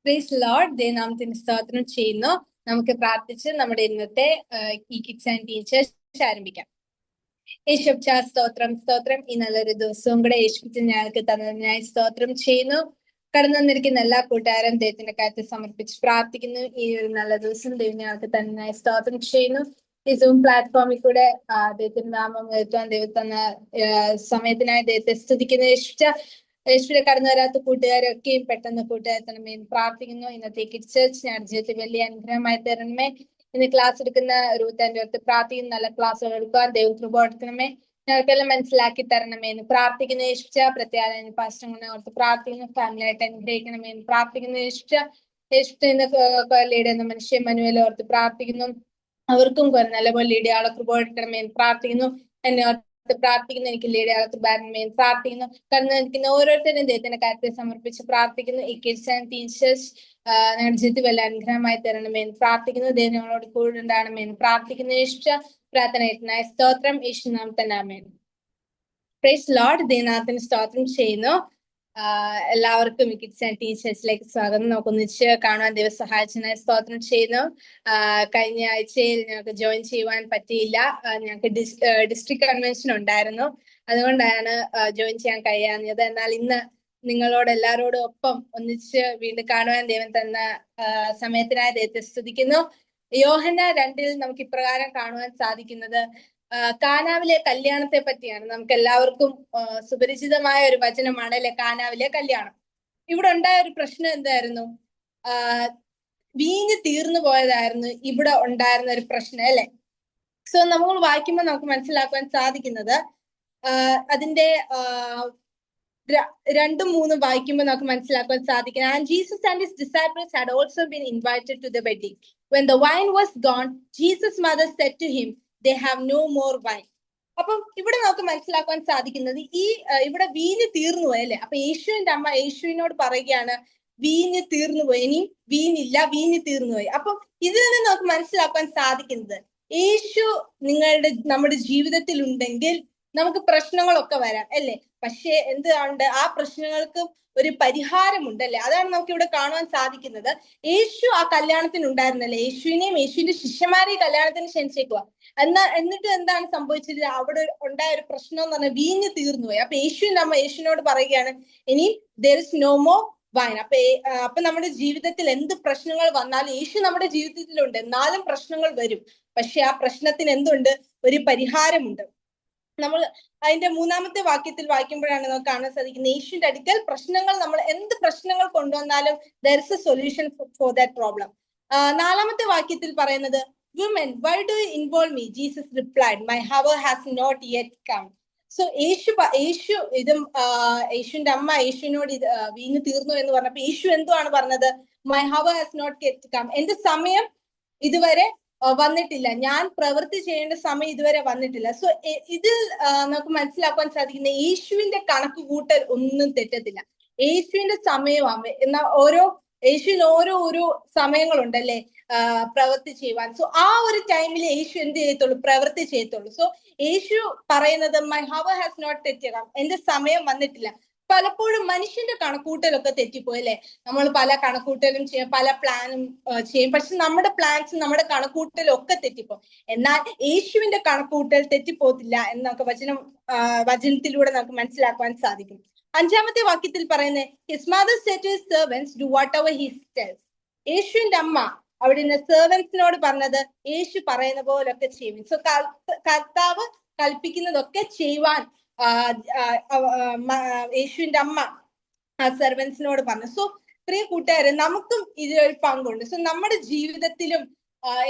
Praise Lord. ദൈവനാമത്തിന് സ്തോത്രം ചെയ്യുന്നു. നമുക്ക് പ്രാർത്ഥിച്ച് നമ്മുടെ ഇന്നത്തെ ഈ കിഡ്സ് ആൻഡ് ടീച്ചേഴ്സ് ആരംഭിക്കാം. യേശുച്ച സ്തോത്രം സ്തോത്രം. ഈ നല്ലൊരു ദിവസവും കൂടെ യേശുവിച്ച് ഞങ്ങൾക്ക് തന്നതിനായി സ്തോത്രം ചെയ്യുന്നു. കടന്നു വന്നിരിക്കുന്ന എല്ലാ കൂട്ടുകാരും ദൈവത്തിന്റെ കാര്യത്തിൽ സമർപ്പിച്ച് പ്രാർത്ഥിക്കുന്നു. ഈ ഒരു നല്ല ദിവസം ദൈവം ഞങ്ങൾക്ക് തന്നതിനായി സ്തോത്രം ചെയ്യുന്നു. ഈ സൂം പ്ലാറ്റ്ഫോമിൽ കൂടെ ദൈവത്തിന്റെ നാമം ഉയർത്താൻ ദൈവം തന്ന സമയത്തിനായി ദൈവത്തെ സ്തുതിക്കുന്ന യേശുവിനെ കടന്നു വരാത്ത കൂട്ടുകാരൊക്കെയും പെട്ടെന്ന് കൂട്ടുകാരെത്തണമേ പ്രാർത്ഥിക്കുന്നു. ഇന്നത്തെ കിഡ്സ് ഞങ്ങളുടെ ജീവിതത്തിൽ വലിയ അനുഗ്രഹമായി തരണമേ. ഇന്ന് ക്ലാസ് എടുക്കുന്ന റൂത്താൻ്റെ അടുത്ത് പ്രാർത്ഥിക്കുന്നു. നല്ല ക്ലാസ്സുകൾ എടുക്കാൻ ദൈവം കൃപ കൊടുക്കണമേ. ഞങ്ങൾക്കെല്ലാം മനസ്സിലാക്കി തരണമേ എന്ന് പ്രാർത്ഥിക്കുന്നു. യേശുച്ച പ്രത്യേക പാസ്റ്റങ്ങളെ ഓർത്ത് പ്രാർത്ഥിക്കുന്നു. ഫാമിലി ആയിട്ട് അനുഗ്രഹിക്കണമേ എന്ന് പ്രാർത്ഥിക്കുന്നു. യേശുച്ച ഇന്ന് ലീഡ് എന്ന മനുഷ്യ മനുവൽ ഓർത്ത് പ്രാർത്ഥിക്കുന്നു. അവർക്കും നല്ലപോലെ ലീഡ് ആളെ കൃപ കൊടുക്കണമേ എന്ന് പ്രാർത്ഥിക്കുന്നു. എന്നെ പ്രാർത്ഥിക്കുന്നു. എനിക്ക് ലീഡ് ആളത്ത് ബാരമേ പ്രാർത്ഥിക്കുന്നു. കടന്നു നിൽക്കുന്ന ഓരോരുത്തരും ദൈവത്തിന്റെ കാര്യത്തെ സമർപ്പിച്ച് പ്രാർത്ഥിക്കുന്നു. ഈ കിഡ്സ് ആൻഡ് ടീച്ചേഴ്സ് ഞങ്ങളുടെ ജീവിതത്തിൽ വല്ല അനുഗ്രഹമായി തരണമേ എന്ന് പ്രാർത്ഥിക്കുന്നു. ദൈവം ഞങ്ങളോട് കൂടെ ഉണ്ടാകണമേ എന്ന് പ്രാർത്ഥിക്കുന്നു. യേശുച്ച പ്രാർത്ഥനയായ സ്തോത്രം. യേശു നാമത്തിൽ ആമേൻ. Praise Lord. ദൈവനാമത്തിന് സ്തോത്രം ചെയ്യുന്നു. എല്ലാവർക്കും ഈ കിഡ്സ് ആൻഡ് ടീച്ചേഴ്സിലേക്ക് സ്വാഗതം. നമുക്ക് ഒന്നിച്ച് കാണുവാൻ ദൈവം സഹായിച്ചതിനായി സ്തോത്രം ചെയ്യുന്നു. കഴിഞ്ഞ ആഴ്ചയിൽ ഞങ്ങൾക്ക് ജോയിൻ ചെയ്യുവാൻ പറ്റിയില്ല. ഞങ്ങൾക്ക് ഡിസ്ട്രിക്ട് കൺവെൻഷൻ ഉണ്ടായിരുന്നു. അതുകൊണ്ടാണ് ജോയിൻ ചെയ്യാൻ കഴിയാഞ്ഞത്. എന്നാൽ ഇന്ന് നിങ്ങളോട് എല്ലാവരോടും ഒപ്പം ഒന്നിച്ച് വീണ്ടും കാണുവാൻ ദൈവം തന്ന സമയത്തിനായി ദൈവത്തെ സ്തുതിക്കുന്നു. യോഹന്നാൻ 2 നമുക്ക് ഇപ്രകാരം കാണുവാൻ സാധിക്കുന്നത് കാനാവിലെ കല്യാണത്തെ പറ്റിയാണ്. നമുക്ക് എല്ലാവർക്കും സുപരിചിതമായ ഒരു വചനമാണ് അല്ലെ, കാനാവിലെ കല്യാണം. ഇവിടെ ഉണ്ടായ ഒരു പ്രശ്നം എന്തായിരുന്നു? വീഞ്ഞ് തീർന്നു പോയതായിരുന്നു ഇവിടെ ഉണ്ടായിരുന്ന ഒരു പ്രശ്നം അല്ലെ. സോ നമ്മൾ വായിക്കുമ്പോൾ നമുക്ക് മനസ്സിലാക്കുവാൻ സാധിക്കുന്നത് അതിന്റെ 2-3 വായിക്കുമ്പോൾ നമുക്ക് മനസ്സിലാക്കാൻ സാധിക്കുന്നത്, and Jesus and his disciples had also been invited to the wedding. When the wine was gone, Jesus' mother said to him, they have no more wine. അപ്പം ഇവിടെ നമുക്ക് മനസ്സിലാക്കാൻ സാധിക്കുന്നത് ഇവിടെ വീഞ്ഞ് തീർന്നു പോയി അല്ലെ. അപ്പൊ യേശുവിന്റെ അമ്മ യേശുവിനോട് പറയുകയാണ്, വീഞ്ഞ് തീർന്നു പോയി, ഇനിയും വീഞ്ഞില്ല, വീഞ്ഞ് തീർന്നു പോയി. അപ്പം ഇതിൽ നിന്ന് നമുക്ക് മനസ്സിലാക്കാൻ സാധിക്കുന്നത്, യേശു നമ്മുടെ ജീവിതത്തിൽ ഉണ്ടെങ്കിൽ നമുക്ക് പ്രശ്നങ്ങളൊക്കെ വരാം അല്ലെ. പക്ഷെ എന്താണ്, ആ പ്രശ്നങ്ങൾക്ക് ഒരു പരിഹാരമുണ്ട് അല്ലെ. അതാണ് നമുക്ക് ഇവിടെ കാണുവാൻ സാധിക്കുന്നത്. യേശു ആ കല്യാണത്തിന് ഉണ്ടായിരുന്നല്ലേ. യേശുവിനെയും യേശുവിന്റെ ശിഷ്യന്മാരെയും കല്യാണത്തിന് ക്ഷണിച്ചേക്കുക. എന്നിട്ട് എന്താണ് സംഭവിച്ചത്? അവിടെ ഉണ്ടായ ഒരു പ്രശ്നം എന്ന് പറഞ്ഞാൽ വീഞ്ഞ് തീർന്നുപോയി. അപ്പൊ യേശുവിന്റെ അമ്മ യേശുവിനോട് പറയുകയാണ്, ഇനി there is no more wine. അപ്പൊ നമ്മുടെ ജീവിതത്തിൽ എന്ത് പ്രശ്നങ്ങൾ വന്നാലും യേശു നമ്മുടെ ജീവിതത്തിലുണ്ട്. എന്നാലും പ്രശ്നങ്ങൾ വരും. പക്ഷെ ആ പ്രശ്നത്തിന് എന്തുണ്ട്? ഒരു പരിഹാരമുണ്ട്. നമ്മൾ അതിന്റെ 3-ാമത്തെ വാക്യത്തിൽ വായിക്കുമ്പോഴാണ് നമുക്ക് കാണാൻ സാധിക്കുന്നത്, യേശുവിന്റെ അടുക്കൽ പ്രശ്നങ്ങൾ, നമ്മൾ എന്ത് പ്രശ്നങ്ങൾ കൊണ്ടുവന്നാലും there is a solution for that problem. 4-ാമത്തെ വാക്യത്തിൽ പറയുന്നത്, women, why do you involve me? Jesus replied, my hour has not yet come. So യേശുവിന്റെ അമ്മ യേശുവിനോട് വീഞ്ഞ് തീർന്നു എന്ന് പറഞ്ഞപ്പോ യേശു എന്തുവാണ് പറഞ്ഞത്? my hour has not yet come. എന്റെ സമയം ഇതുവരെ വന്നിട്ടില്ല, ഞാൻ പ്രവൃത്തി ചെയ്യേണ്ട സമയം ഇതുവരെ വന്നിട്ടില്ല. സോ ഇതിൽ നമുക്ക് മനസ്സിലാക്കാൻ സാധിക്കുന്ന, യേശുവിന്റെ കണക്ക് കൂട്ടൽ ഒന്നും തെറ്റത്തില്ല. യേശുവിന്റെ സമയമാകുമ്പോ യേശുവിന് ഓരോ സമയങ്ങളുണ്ടല്ലേ പ്രവൃത്തി ചെയ്യുവാൻ. സോ ആ ഒരു ടൈമിൽ യേശു എന്ത് ചെയ്യത്തുള്ളൂ? പ്രവൃത്തി ചെയ്യത്തുള്ളൂ. സോ യേശു പറയുന്നത്, my hour has not yet come, എന്റെ സമയം വന്നിട്ടില്ല. പലപ്പോഴും മനുഷ്യന്റെ കണക്കൂട്ടലൊക്കെ തെറ്റിപ്പോയി അല്ലെ. നമ്മൾ പല കണക്കൂട്ടലും ചെയ്യും, പല പ്ലാനും ചെയ്യും. പക്ഷെ നമ്മുടെ പ്ലാൻസ്, നമ്മുടെ കണക്കൂട്ടലും ഒക്കെ തെറ്റിപ്പോ. എന്നാൽ യേശുവിന്റെ കണക്കൂട്ടൽ തെറ്റിപ്പോത്തില്ല എന്നൊക്കെ വചനത്തിലൂടെ നമുക്ക് മനസ്സിലാക്കുവാൻ സാധിക്കും. 5-ാമത്തെ വാക്യത്തിൽ പറയുന്നത്, his mother said to his servants do whatever he tells. യേശുവിന്റെ അമ്മ അവിടെ നിന്ന് സെർവന്റ്സിനോട് പറഞ്ഞത്, യേശു പറയുന്ന പോലൊക്കെ ചെയ്യും. സോ കർത്താവ് കൽപ്പിക്കുന്നതൊക്കെ ചെയ്യുവാൻ യേശുവിന്റെ അമ്മ ആ സെർവൻസിനോട് പറഞ്ഞു. സോ പ്രിയ കൂട്ടുകാരെ, നമുക്കും ഇതിലൊരു പങ്കുണ്ട്. സോ നമ്മുടെ ജീവിതത്തിലും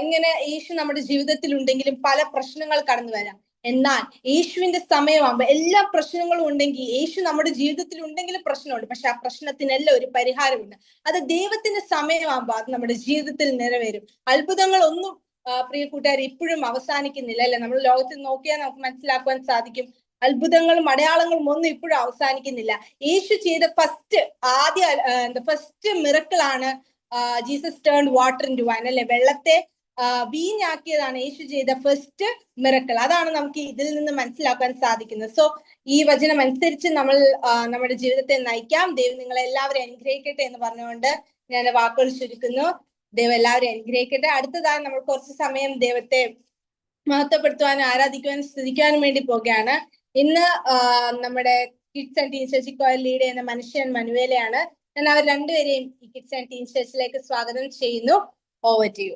ഇങ്ങനെ യേശു നമ്മുടെ ജീവിതത്തിൽ ഉണ്ടെങ്കിലും പല പ്രശ്നങ്ങൾ കടന്നു വരാം. എന്നാൽ യേശുവിന്റെ സമയമാകുമ്പോൾ എല്ലാ പ്രശ്നങ്ങളും ഉണ്ടെങ്കിൽ, യേശു നമ്മുടെ ജീവിതത്തിൽ ഉണ്ടെങ്കിലും പ്രശ്നമുണ്ട്. പക്ഷെ ആ പ്രശ്നത്തിനെല്ലാം ഒരു പരിഹാരമുണ്ട്. അത് ദൈവത്തിന്റെ സമയമാകുമ്പോൾ അത് നമ്മുടെ ജീവിതത്തിൽ നിറവേറും. അത്ഭുതങ്ങളൊന്നും പ്രിയ കൂട്ടുകാർ ഇപ്പോഴും അവസാനിക്കുന്നില്ല അല്ലെ. നമ്മൾ ലോകത്തിൽ നോക്കിയാൽ നമുക്ക് മനസ്സിലാക്കുവാൻ സാധിക്കും, അത്ഭുതങ്ങളും അടയാളങ്ങളും ഒന്നും ഇപ്പോഴും അവസാനിക്കുന്നില്ല. യേശു ചെയ്ത ഫസ്റ്റ് മിറക്കിൾ ആണ് Jesus turned water into wine അല്ലെ. വെള്ളത്തെ വീഞ്ഞാക്കിയതാണ് യേശു ചെയ്ത ഫസ്റ്റ് മിറക്കിൾ. അതാണ് നമുക്ക് ഇതിൽ നിന്ന് മനസ്സിലാക്കാൻ സാധിക്കുന്നത്. സോ ഈ വചനം അനുസരിച്ച് നമ്മൾ നമ്മുടെ ജീവിതത്തെ നയിക്കാം. ദൈവം നിങ്ങളെ എല്ലാവരെയും അനുഗ്രഹിക്കട്ടെ എന്ന് പറഞ്ഞുകൊണ്ട് ഞാൻ വാക്കുകൾ ചുരുക്കുന്നു. ദൈവം എല്ലാവരും അനുഗ്രഹിക്കട്ടെ. അടുത്തതായി നമ്മൾ കുറച്ച് സമയം ദൈവത്തെ മഹത്വപ്പെടുത്തുവാനും ആരാധിക്കുവാനും സ്തുതിക്കുവാനും വേണ്ടി പോകുകയാണ്. ഇന്ന് നമ്മുടെ കിഡ്സ് ആൻഡ് ടീൻ ചർച്ചിൽ ലീഡ് ചെയ്യുന്ന മനുഷ്യൻ മനുവേലയാണ്. ഞാൻ അവർ രണ്ടുപേരെയും ഈ കിഡ്സ് ആൻഡ് ടീൻ ചർച്ചിലേക്ക് സ്വാഗതം ചെയ്യുന്നു. Over to you.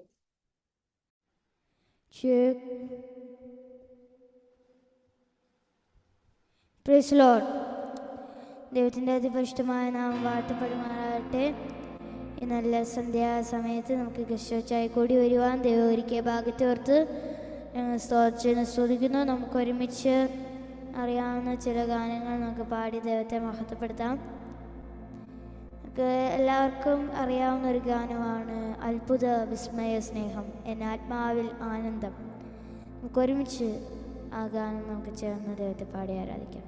Praise lord. ദൈവത്തിൻ്റെ അതിപരിശുദ്ധമായ നാമം വാഴ്ത്തപ്പെടുമാറാകട്ടെ. ഈ നല്ല സന്ധ്യാസമയത്ത് നമുക്ക് ക്രിസ്തുച്ചായി കൂടി വരുവാൻ ദൈവം ഒരുക്കിയ ഭാഗ്യത്തോർത്ത് സ്തുതിക്കുന്നു. നമുക്ക് ഒരുമിച്ച് അറിയാവുന്ന ചില ഗാനങ്ങൾ നമുക്ക് പാടി ദൈവത്തെ മഹത്വപ്പെടുത്താം. നമുക്ക് എല്ലാവർക്കും അറിയാവുന്ന ഒരു ഗാനമാണ് അത്ഭുത വിസ്മയ സ്നേഹം എന്ന ആത്മാവിൽ ആനന്ദം. നമുക്ക് ഒരുമിച്ച് ആ ഗാനം നമുക്ക് ചേർന്ന് ദൈവത്തെ പാടി ആരാധിക്കാം.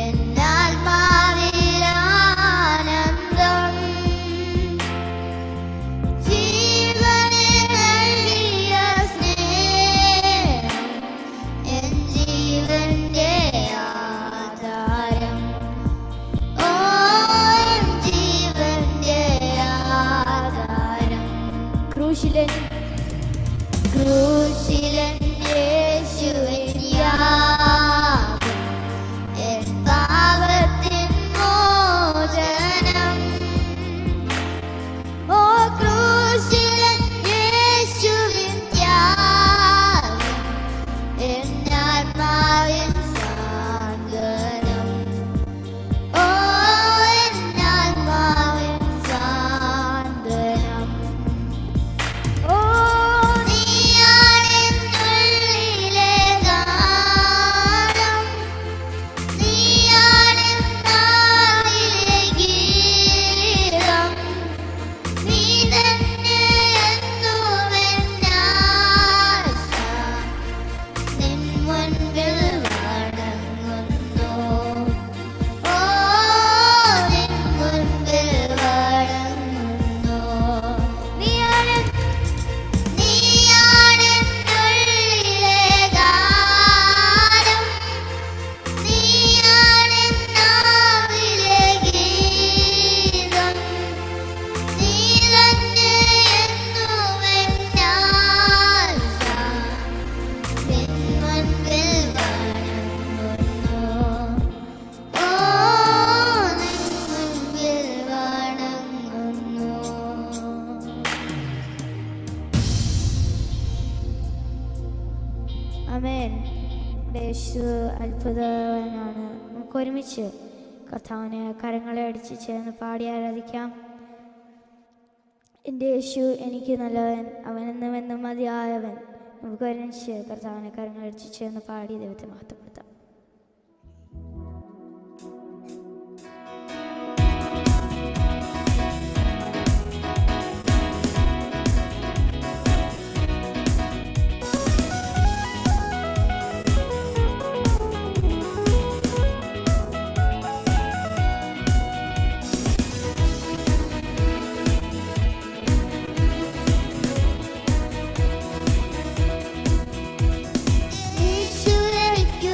എന്നാത്മാവിലാനന്ദം. ജീവനെ നൽകിയ സ്നേഹം എൻ ജീവന്റെ ആധാരം. ഓ എൻ ജീവന്റെ ആധാരം. ക്രൂശിലൻ യേശുവിൻ യാഗം എൻ പാപത്തിൻ മോചനം. ഓ ക്രൂശിലൻ യേശുവിൻ ത്യാഗം എൻ ആത്മാവിൻ സാന്ത്വനം. ഓ എൻ ആത്മാവിൻ സാന്ത്വനം. ഓ നീയാണെന്നുള്ളിലെ ഗാനം, നീയാണെന്നാവിലെ ഗീതം. നീ തന്നെ എന്നുമെന്നാശ നിൻ മുൻപിൽ വണങ്ങുന്നു. ഓ നിൻ മുൻപിൽ വണങ്ങുന്നു. നീയാണെന്നുള്ളിലെ ഗാനം, നീയാണെന്നാവിലെ ഗീതം. നീ തന്നെ എന്നുമെന്നാശ നിൻ മുൻപിൽ വണങ്ങുന്നു. ഓ നിൻ മുൻപിൽ വണങ്ങുന്നു. ആമേൻ. യേശു അത്ഭുതവാനാണ്. നമുക്ക് ഒരുമിച്ച് കർത്താവിനെ കരങ്ങളെ അടിച്ച് ചേർന്ന് പാടി ആരാധിക്കാം. എൻ്റെ യേശു എനിക്ക് നല്ലവൻ, അവനെന്നും എന്നും മതിയായവൻ. നമുക്ക് ഒരുമിച്ച് കർത്താവിനെ കരങ്ങളടിച്ച് ചേർന്ന് പാടി ദൈവത്തെ മഹത്വപ്പെടുത്താം. യേശു എനിക്കു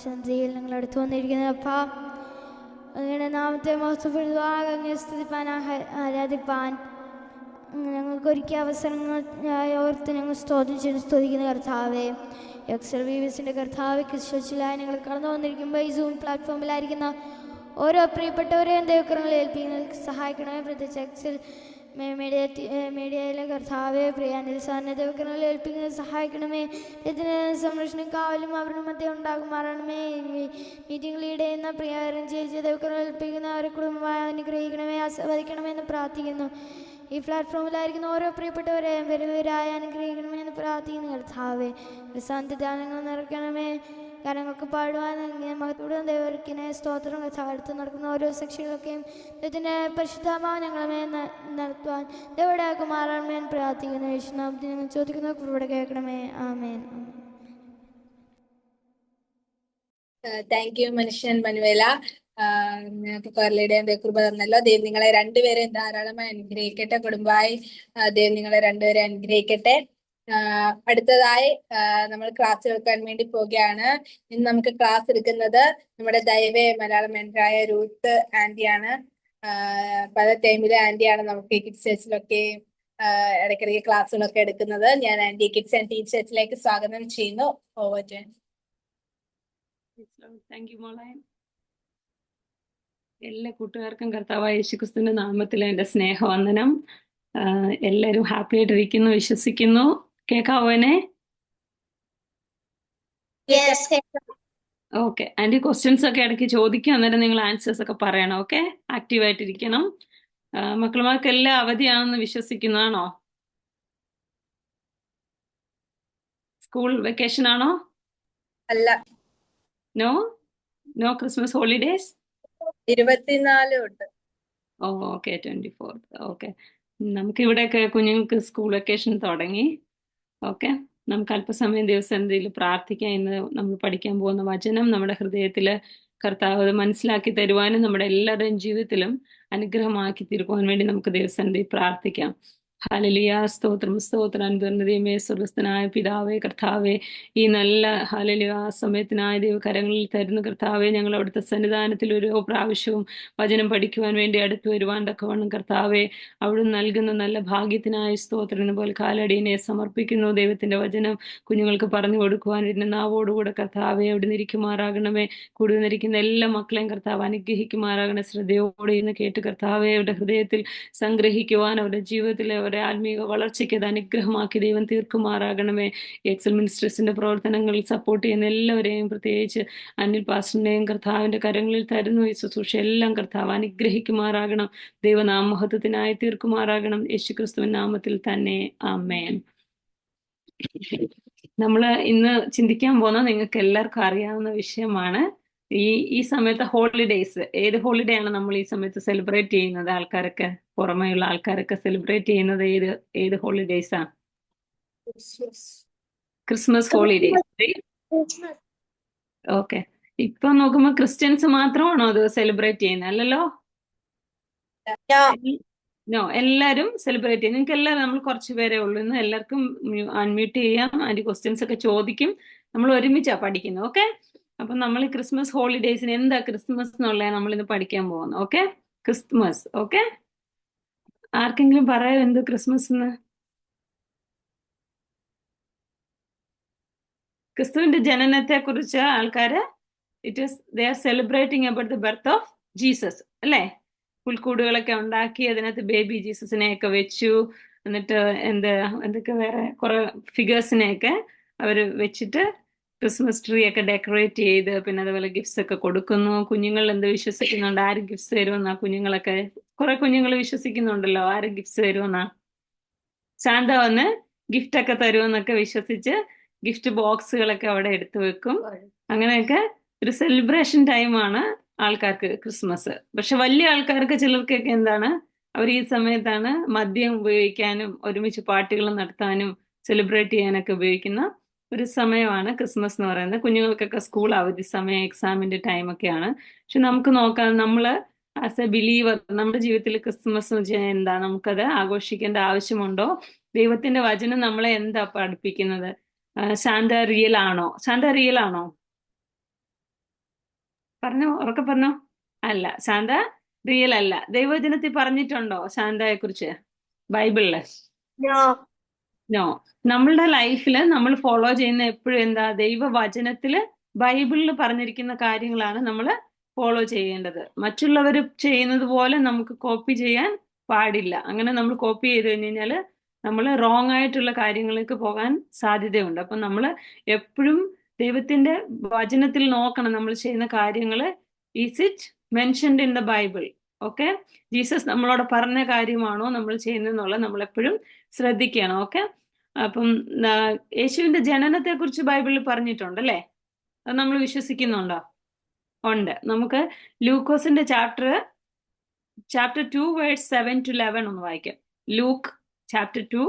സന്ധിയിൽ നിങ്ങൾ അടുത്ത് വന്നിരിക്കുന്നത് അപ്പാ. അങ്ങനെ നാമത്തെ മഹത്വപ്പെടുത്തുവാൻ, അങ്ങേ സ്തുതിപ്പാൻ, ആരാധിപ്പാൻ ഞങ്ങൾക്ക് ഒരുക്കിയ അവസരങ്ങൾ ഓർത്ത് ഞങ്ങൾ സ്തുതിക്കുന്ന കർത്താവേ. എക്സൽ വീവസിൻ്റെ കർത്താവ് ക്രിസ്തുവിലായി ഞങ്ങൾ കടന്നു വന്നിരിക്കുമ്പോൾ ഈ സൂം പ്ലാറ്റ്ഫോമിലായിരിക്കുന്ന ഓരോ പ്രിയപ്പെട്ടവരെയും ദൈവകരങ്ങളിൽ ഏൽപ്പിക്കുന്നത് സഹായിക്കണമേ. പ്രത്യേകിച്ച് എക്സൽ മീഡിയയിലെ കർത്താവെ പ്രിയാനിൽ സാറിനെ ദൈവകരങ്ങളിൽ ഏൽപ്പിക്കുന്നത് സഹായിക്കണമേ. ഇതിന് സംരക്ഷണം കാവലും അവരുടെ മധ്യം ഉണ്ടാകുമാറണമേ. മീറ്റിംഗ് ലീഡ് ചെയ്യുന്ന പ്രിയരും ചേച്ചി ദൈവകരങ്ങളിൽ ഏൽപ്പിക്കുന്ന അവരെ കുടുംബമായി അനുഗ്രഹിക്കണമേ, ആസ്വദിക്കണമെന്ന് പ്രാർത്ഥിക്കുന്നു. ഈ പ്ലാറ്റ്ഫോമിലായിരിക്കുന്ന ഓരോ പ്രിയപ്പെട്ടവരെയും വരുവരായ അനുഗ്രഹിക്കണമെന്ന് പ്രാർത്ഥിക്കുന്നു കർത്താവെ. സാന്ത്യദാനങ്ങൾ നിറയ്ക്കണമേ. കാര്യങ്ങൾക്ക് പാടുവാൻ മഹത്വം ദൈവത്തിനെ സ്തോത്രം. കർത്താവ് അടുത്ത് നടക്കുന്ന ഓരോ സെക്ഷനുകളൊക്കെയും ദൈവത്തിൻ്റെ പരിശുദ്ധമായ ഞങ്ങളെ നടത്തുവാൻ ദൈവമാറാണമേ എന്ന് പ്രാർത്ഥിക്കുന്നു. യേശുനാമത്തിൽ ഞങ്ങൾ ചോദിക്കുന്ന കുറിവിടെ കേൾക്കണമേ. ആമേൻ. താങ്ക് യു മനുഷ്യൻ മനുവേല. നിങ്ങൾക്ക് കൊറലയുടെ കൃപ തന്നല്ലോ. ദൈവം നിങ്ങളെ രണ്ടുപേരെയും ധാരാളമായി അനുഗ്രഹിക്കട്ടെ. കുടുംബമായി ദൈവം നിങ്ങളെ രണ്ടുപേരെ അനുഗ്രഹിക്കട്ടെ. അടുത്തതായി നമ്മൾ ക്ലാസ് എടുക്കാൻ വേണ്ടി പോവുകയാണ്. ഇന്ന് നമുക്ക് ക്ലാസ് എടുക്കുന്നത് നമ്മുടെ ദൈവ മലയാളം മെൻറ്ററായ രൂത്ത് ആന്റിയാണ്. പല ടൈമിലെ ആന്റിയാണ് നമുക്ക് കിഡ്സ് ചർച്ചിലൊക്കെ ഇടയ്ക്കിടയ്ക്ക് ക്ലാസ്സുകളൊക്കെ എടുക്കുന്നത്. ഞാൻ ആന്റി കിഡ്സ് ആൻഡ് ടീച്ചേഴ്സിലേക്ക് സ്വാഗതം ചെയ്യുന്നു. Over to. താങ്ക് യു മോളെ. എല്ലാ കൂട്ടുകാർക്കും കർത്താവായ യേശുക്രിസ്തുവിന്റെ നാമത്തിൽ എൻ്റെ സ്നേഹവന്ദനം. എല്ലാവരും ഹാപ്പി ആയിട്ടിരിക്കുന്നു വിശ്വസിക്കുന്നു. കേൾക്കാവോനെ? ഓക്കെ. ആൻറ്റി ക്വസ്റ്റ്യൻസ് ഒക്കെ ഇടയ്ക്ക് ചോദിക്കും, അന്നേരം നിങ്ങൾ ആൻസേഴ്സ് ഒക്കെ പറയണം. ഓക്കെ, ആക്റ്റീവായിട്ടിരിക്കണം. മക്കളുമാർക്ക് എല്ലാം അവധിയാണെന്ന് വിശ്വസിക്കുന്നതാണോ? സ്കൂൾ വെക്കേഷൻ ആണോ? അല്ല. No no Christmas holidays. 24 തൊട്ട്. ഓ ഓക്കെ, 24. ഓക്കെ, നമുക്ക് ഇവിടെയൊക്കെ കുഞ്ഞുങ്ങൾക്ക് സ്കൂൾ വെക്കേഷൻ തുടങ്ങി. ഓക്കെ, നമുക്ക് അല്പസമയം ദിവസം എന്തെങ്കിലും പ്രാർത്ഥിക്കാം. ഇന്ന് നമ്മൾ പഠിക്കാൻ പോകുന്ന വചനം നമ്മുടെ ഹൃദയത്തിൽ കർത്താവ് അത് മനസ്സിലാക്കി തരുവാനും നമ്മുടെ എല്ലാവരുടെയും ജീവിതത്തിലും അനുഗ്രഹമാക്കി തീർക്കുവാൻ വേണ്ടി നമുക്ക് ദൈവസന്നിധി പ്രാർത്ഥിക്കാം. ഹല്ലേലൂയ. സ്തോത്രം സ്തോത്രം. അനുഗ്രഹീതമേ സ്വർഗ്ഗസ്ഥനായ പിതാവേ കർത്താവേ, ഈ നല്ല ഹല്ലേലൂയ സമയത്തിനായ ദൈവകരങ്ങളിൽ തരുന്ന കർത്താവേ, ഞങ്ങൾ അവിടുത്തെ സന്നിധാനത്തിൽ ഓരോ പ്രാവശ്യവും വചനം പഠിക്കുവാൻ വേണ്ടി അടുത്ത് വരുവാൻ തക്കവണ്ണം കർത്താവേ, അവിടുന്ന് നൽകുന്ന നല്ല ഭാഗ്യത്തിനായ സ്തോത്രം പോലെ കാലടിയെ സമർപ്പിക്കുന്നു. ദൈവത്തിന്റെ വചനം കുഞ്ഞുങ്ങൾക്ക് പറഞ്ഞു കൊടുക്കുവാൻ എന്റെ നാവോടുകൂടെ കർത്താവെ അവിടുന്ന് ഇരിക്കുമാറാകണമേ. കൂടുതൽ ഇരിക്കുന്ന എല്ലാ മക്കളെയും കർത്താവ് അനുഗ്രഹിക്കുമാറാകണേ. ശ്രദ്ധയോടെ ഇന്ന് കേട്ട് കർത്താവെ അവരുടെ ഹൃദയത്തിൽ സംഗ്രഹിക്കുവാൻ, അവരുടെ ജീവിതത്തിലെ അവരുടെ ആത്മീയ വളർച്ചയ്ക്ക് അത് അനുഗ്രഹമാക്കി ദൈവം തീർക്കുമാറാകണമേ. എക്സൽ മിനിസ്ട്രീസിന്റെ പ്രവർത്തനങ്ങളിൽ സപ്പോർട്ട് ചെയ്യുന്ന എല്ലാവരെയും, പ്രത്യേകിച്ച് അനിൽ പാസ്റ്ററിന്റെയും കർത്താവിന്റെ കരങ്ങളിൽ തരുന്നു ഈ ശുശ്രൂഷ എല്ലാം കർത്താവ് അനുഗ്രഹിക്കുമാറാകണം. ദൈവനാമഹത്വത്തിനായി തീർക്കുമാറാകണം. യേശുക്രിസ്തുവിൻ നാമത്തിൽ തന്നെ ആമേൻ. നമ്മൾ ഇന്ന് ചിന്തിക്കാൻ പോകുന്ന നിങ്ങൾക്ക് എല്ലാവർക്കും അറിയാവുന്ന വിഷയമാണ്. ഈ സമയത്ത് ഹോളിഡേയ്സ്, ഏത് ഹോളിഡേ ആണ് നമ്മൾ ഈ സമയത്ത് സെലിബ്രേറ്റ് ചെയ്യുന്നത്? ആൾക്കാരൊക്കെ, പുറമേയുള്ള ആൾക്കാരൊക്കെ സെലിബ്രേറ്റ് ചെയ്യുന്നത് ഏത് ഹോളിഡേയ്സാ? Christmas holidays. ഓക്കെ, ഇപ്പൊ നോക്കുമ്പോ ക്രിസ്ത്യൻസ് മാത്രമാണോ അത് സെലിബ്രേറ്റ് ചെയ്യുന്നത്? അല്ലല്ലോ. നോ, എല്ലാരും സെലിബ്രേറ്റ് ചെയ്യും. നിങ്ങൾക്ക് എല്ലാവരും, നമ്മൾ കുറച്ച് പേരേ ഉള്ളൂ ഇന്ന്. എല്ലാവർക്കും അൺമ്യൂട്ട് ചെയ്യാം. അതിന്റെ ക്വസ്റ്റ്യൻസ് ഒക്കെ ചോദിക്കും. നമ്മൾ ഒരുമിച്ചാ പഠിക്കുന്നത്. ഓക്കെ, അപ്പൊ നമ്മൾ ക്രിസ്മസ് ഹോളിഡേയ്സിന് എന്താ ക്രിസ്മസ് എന്നുള്ളത് നമ്മൾ ഇന്ന് പഠിക്കാൻ പോകുന്നു. Okay, Christmas. ഓക്കെ, ആർക്കെങ്കിലും പറയാം എന്ത് ക്രിസ്മസ് എന്ന്? ക്രിസ്തുവിന്റെ ജനനത്തെ കുറിച്ച് ആൾക്കാര് they are celebrating about the birth of Jesus അല്ലേ? പുൽക്കൂടുകളൊക്കെ ഉണ്ടാക്കി അതിനകത്ത് ബേബി ജീസസിനെയൊക്കെ വെച്ചു. എന്നിട്ട് എന്തൊക്കെ വേറെ കുറെ ഫിഗേഴ്സിനെയൊക്കെ അവര് വെച്ചിട്ട് ക്രിസ്മസ് ട്രീ ഒക്കെ ഡെക്കറേറ്റ് ചെയ്ത്, പിന്നെ അതുപോലെ ഗിഫ്റ്റ്സ് ഒക്കെ കൊടുക്കുന്നു. കുഞ്ഞുങ്ങൾ എന്ത് വിശ്വസിക്കുന്നുണ്ട്? ആര് ഗിഫ്റ്റ്സ് തരുമെന്നാ? കുഞ്ഞുങ്ങളൊക്കെ, കുറെ കുഞ്ഞുങ്ങൾ വിശ്വസിക്കുന്നുണ്ടല്ലോ ആര് ഗിഫ്റ്റ്സ് തരുമെന്നാ. സാന്ത വന്ന് ഗിഫ്റ്റ് ഒക്കെ തരുമെന്നൊക്കെ വിശ്വസിച്ച് ഗിഫ്റ്റ് ബോക്സുകളൊക്കെ അവിടെ എടുത്തു വെക്കും. അങ്ങനെയൊക്കെ ഒരു സെലിബ്രേഷൻ ടൈമാണ് ആൾക്കാർക്ക് ക്രിസ്മസ്. പക്ഷെ വലിയ ആൾക്കാർക്ക് ചിലർക്കൊക്കെ എന്താണ്, അവർ ഈ സമയത്താണ് മദ്യം ഉപയോഗിക്കാനും ഒരുമിച്ച് പാർട്ടികൾ നടത്താനും സെലിബ്രേറ്റ് ചെയ്യാനൊക്കെ ഉപയോഗിക്കുന്ന ഒരു സമയമാണ് ക്രിസ്മസ് എന്ന് പറയുന്നത്. കുഞ്ഞുങ്ങൾക്കൊക്കെ സ്കൂൾ അവധി സമയം, എക്സാമിന്റെ ടൈമൊക്കെയാണ്. പക്ഷെ നമുക്ക് നോക്കാം, നമ്മൾ ആസ് എ ബിലീവർ നമ്മുടെ ജീവിതത്തിൽ ക്രിസ്മസ് എന്താ, നമുക്കത് ആഘോഷിക്കേണ്ട ആവശ്യമുണ്ടോ? ദൈവത്തിന്റെ വചനം നമ്മളെ എന്താ പഠിപ്പിക്കുന്നത്? സാന്ത റിയൽ ആണോ? സാന്ത റിയൽ ആണോ? പറഞ്ഞോ, ഉറക്കെ പറഞ്ഞോ. അല്ല, ശാന്ത റിയൽ അല്ല. ദൈവവചനത്തിൽ പറഞ്ഞിട്ടുണ്ടോ ശാന്തയെ കുറിച്ച് ബൈബിളില്? No. നോ. നമ്മളുടെ ലൈഫില് നമ്മൾ ഫോളോ ചെയ്യുന്ന എപ്പോഴും എന്താ, ദൈവവചനത്തില് ബൈബിളിൽ പറഞ്ഞിരിക്കുന്ന കാര്യങ്ങളാണ് നമ്മൾ ഫോളോ ചെയ്യേണ്ടത്. മറ്റുള്ളവർ ചെയ്യുന്നത് പോലെ നമുക്ക് കോപ്പി ചെയ്യാൻ പാടില്ല. അങ്ങനെ നമ്മൾ കോപ്പി ചെയ്ത് കഴിഞ്ഞാൽ നമ്മൾ റോങ് ആയിട്ടുള്ള കാര്യങ്ങളിലേക്ക് പോകാൻ സാധ്യതയുണ്ട്. അപ്പം നമ്മൾ എപ്പോഴും ദൈവത്തിന്റെ വചനത്തിൽ നോക്കണം നമ്മൾ ചെയ്യുന്ന കാര്യങ്ങൾ. Is it mentioned in the Bible? Okay, Jesus നമ്മളോട് പറഞ്ഞ കാര്യമാണോ നമ്മൾ ചെയ്യുന്നതെന്നുള്ളത് നമ്മൾ എപ്പോഴും ശ്രദ്ധിക്കണം. ഓക്കെ, അപ്പം യേശുവിന്റെ ജനനത്തെ കുറിച്ച് ബൈബിളിൽ പറഞ്ഞിട്ടുണ്ടല്ലേ? അത് നമ്മൾ വിശ്വസിക്കുന്നുണ്ടോ? ഉണ്ട്. നമുക്ക് ലൂക്കോസിന്റെ ചാപ്റ്റർ 2 വേഴ്സ് 7 to 11 ഒന്ന് വായിക്കാം. Luke chapter 2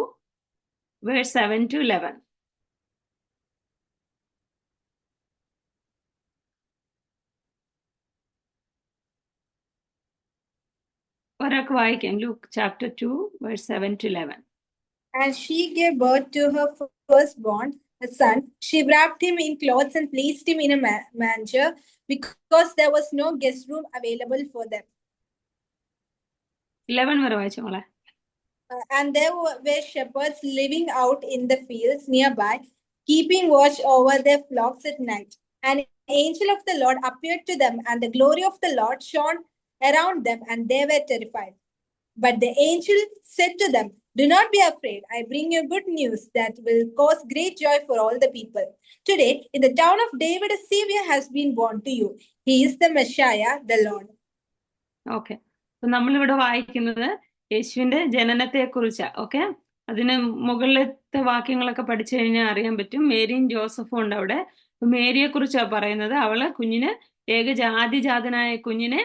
verse 7 to 11. ഒരാൾക്ക് വായിക്കാം. Luke chapter 2 verse 7 to 11. And she gave birth to her firstborn, a son. She wrapped him in clothes and placed him in a manger because there was no guest room available for them. 11 വരെ വായിച്ചു മോളെ. And there were shepherds living out in the fields nearby, keeping watch over their flocks at night. And an angel of the Lord appeared to them, and the glory of the Lord shone around them, and they were terrified. But the angel said to them, "Do not be afraid. I bring you good news that will cause great joy for all the people. Today, in the town of David, a Savior has been born to you. He is the Messiah, the Lord." Okay, അപ്പൊ നമ്മളിവിടെ വായിക്കുന്നത് യേശുവിന്റെ ജനനത്തെ കുറിച്ചാ. Okay, അതിന് മുകളിലത്തെ വാക്യങ്ങളൊക്കെ പഠിച്ചു കഴിഞ്ഞാൽ അറിയാൻ പറ്റും. മേരിയും ജോസഫും ഉണ്ട് അവിടെ. മേരിയെ കുറിച്ചാ പറയുന്നത്. അവള് കുഞ്ഞിന്, ഏകജാതിജാതനായ കുഞ്ഞിനെ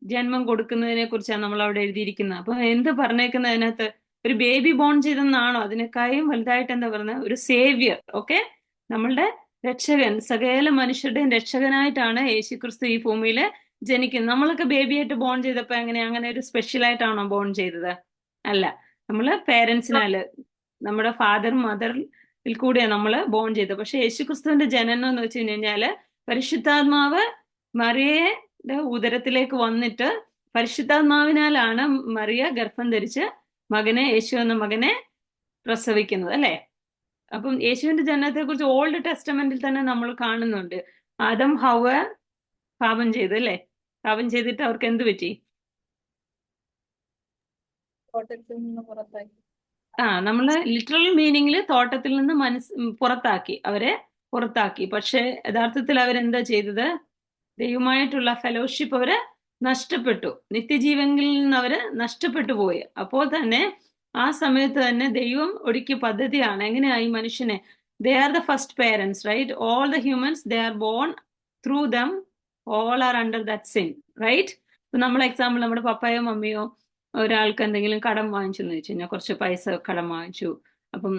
ജന്മം കൊടുക്കുന്നതിനെ കുറിച്ചാണ് നമ്മൾ അവിടെ എഴുതിയിരിക്കുന്നത്. അപ്പൊ എന്ത് പറഞ്ഞേക്കുന്നത് അതിനകത്ത്? ഒരു ബേബി ബോൺ ചെയ്തെന്നാണോ? അതിനേക്കാളും വലുതായിട്ട് എന്താ പറയുന്നത്? ഒരു സേവ്യർ. ഓക്കെ, നമ്മളുടെ രക്ഷകൻ, സകല മനുഷ്യരുടെയും രക്ഷകനായിട്ടാണ് യേശുക്രിസ്തു ഈ ഭൂമിയില് ജനിക്കുന്നത്. നമ്മളൊക്കെ ബേബിയായിട്ട് ബോൺ ചെയ്തപ്പോ അങ്ങനെ ഒരു സ്പെഷ്യൽ ആയിട്ടാണോ ബോൺ ചെയ്തത്? അല്ല, നമ്മള് പേരൻസിനാല്, നമ്മുടെ ഫാദർ മദറിൽ കൂടെയാണ് നമ്മള് ബോൺ ചെയ്തത്. പക്ഷെ യേശുക്രിസ്തുവിന്റെ ജനനം എന്ന് വെച്ച് കഴിഞ്ഞാല് പരിശുദ്ധാത്മാവ് മറിയയുടെ ഉദരത്തിലേക്ക് വന്നിട്ട് പരിശുദ്ധാത്മാവിനാലാണ് മറിയ ഗർഭം ധരിച്ച് യേശു എന്ന മകനെ പ്രസവിക്കുന്നത്, അല്ലെ? അപ്പം യേശുവിന്റെ ജനനത്തെ കുറിച്ച് ഓൾഡ് ടെസ്റ്റമെന്റിൽ തന്നെ നമ്മൾ കാണുന്നുണ്ട്. ആദം ഹവ്വ പാപം ചെയ്തു, അല്ലെ? പാപം ചെയ്തിട്ട് അവർക്ക് എന്ത് പറ്റി? നമ്മള് ലിറ്ററൽ മീനിങ്ങില് തോട്ടത്തിൽ നിന്ന് അവരെ പുറത്താക്കി. പക്ഷെ യഥാർത്ഥത്തിൽ അവരെന്താ ചെയ്തത്? ദൈവമായിട്ടുള്ള ഫെലോഷിപ്പ് അവര് നഷ്ടപ്പെട്ടു. നിത്യജീവനിൽ നിന്ന് അവര് നഷ്ടപ്പെട്ടു പോയി. അപ്പോൾ തന്നെ ആ സമയത്ത് തന്നെ ദൈവം ഒരുക്കിയ പദ്ധതിയാണ്. എങ്ങനെയാ ഈ മനുഷ്യനെ? They are the first parents, right? All the humans, they are born through them, all are under that sin, right? ഇപ്പൊ നമ്മൾ എക്സാമ്പിൾ, നമ്മുടെ പപ്പായോ മമ്മിയോ ഒരാൾക്ക് എന്തെങ്കിലും കടം വാങ്ങിച്ചു എന്ന് വെച്ച് കഴിഞ്ഞാൽ, കുറച്ച് പൈസ കടം വാങ്ങിച്ചു. അപ്പം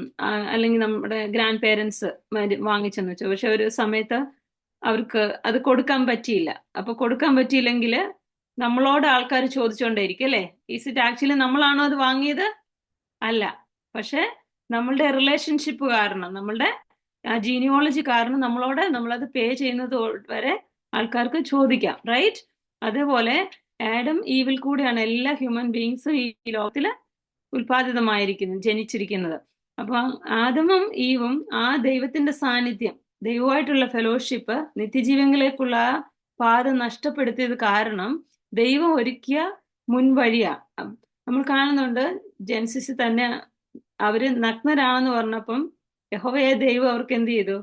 അല്ലെങ്കിൽ നമ്മുടെ ഗ്രാൻഡ് പേരൻസ് വാങ്ങിച്ചെന്ന് വെച്ചു. പക്ഷെ ഒരു സമയത്ത് അവർക്ക് അത് കൊടുക്കാൻ പറ്റിയില്ല. അപ്പൊ കൊടുക്കാൻ പറ്റിയില്ലെങ്കിൽ നമ്മളോട് ആൾക്കാർ ചോദിച്ചുകൊണ്ടേയിരിക്കും, അല്ലെ? ഈസ് ഇറ്റ് ആക്ച്വലി നമ്മളാണോ അത് വാങ്ങിയത്? അല്ല. പക്ഷെ നമ്മളുടെ റിലേഷൻഷിപ്പ് കാരണം, നമ്മളുടെ ജീനിയോളജി കാരണം നമ്മളത് പേ ചെയ്യുന്നത് വരെ ആൾക്കാർക്ക് ചോദിക്കാം, റൈറ്റ്? അതേപോലെ ആഡം ഈവിൽ കൂടെയാണ് എല്ലാ ഹ്യൂമൻ ബീയിങ്സും ഈ ലോകത്തില് ജനിച്ചിരിക്കുന്നത്. അപ്പൊ ആദമും ഈവും ആ ദൈവത്തിന്റെ സാന്നിധ്യം, ദൈവമായിട്ടുള്ള ഫെലോഷിപ്പ്, നിത്യജീവനിലേക്കുള്ള പാത നഷ്ടപ്പെടുത്തിയത് കാരണം ദൈവം ഒരുക്കിയ മുൻവഴിയാ. നമ്മൾ കാണുന്നുണ്ട് ജെനസിസിൽ തന്നെ അവര് നഗ്നരാണെന്ന് പറഞ്ഞപ്പം യഹോവയായ ദൈവം അവർക്ക് എന്ത് ചെയ്തു?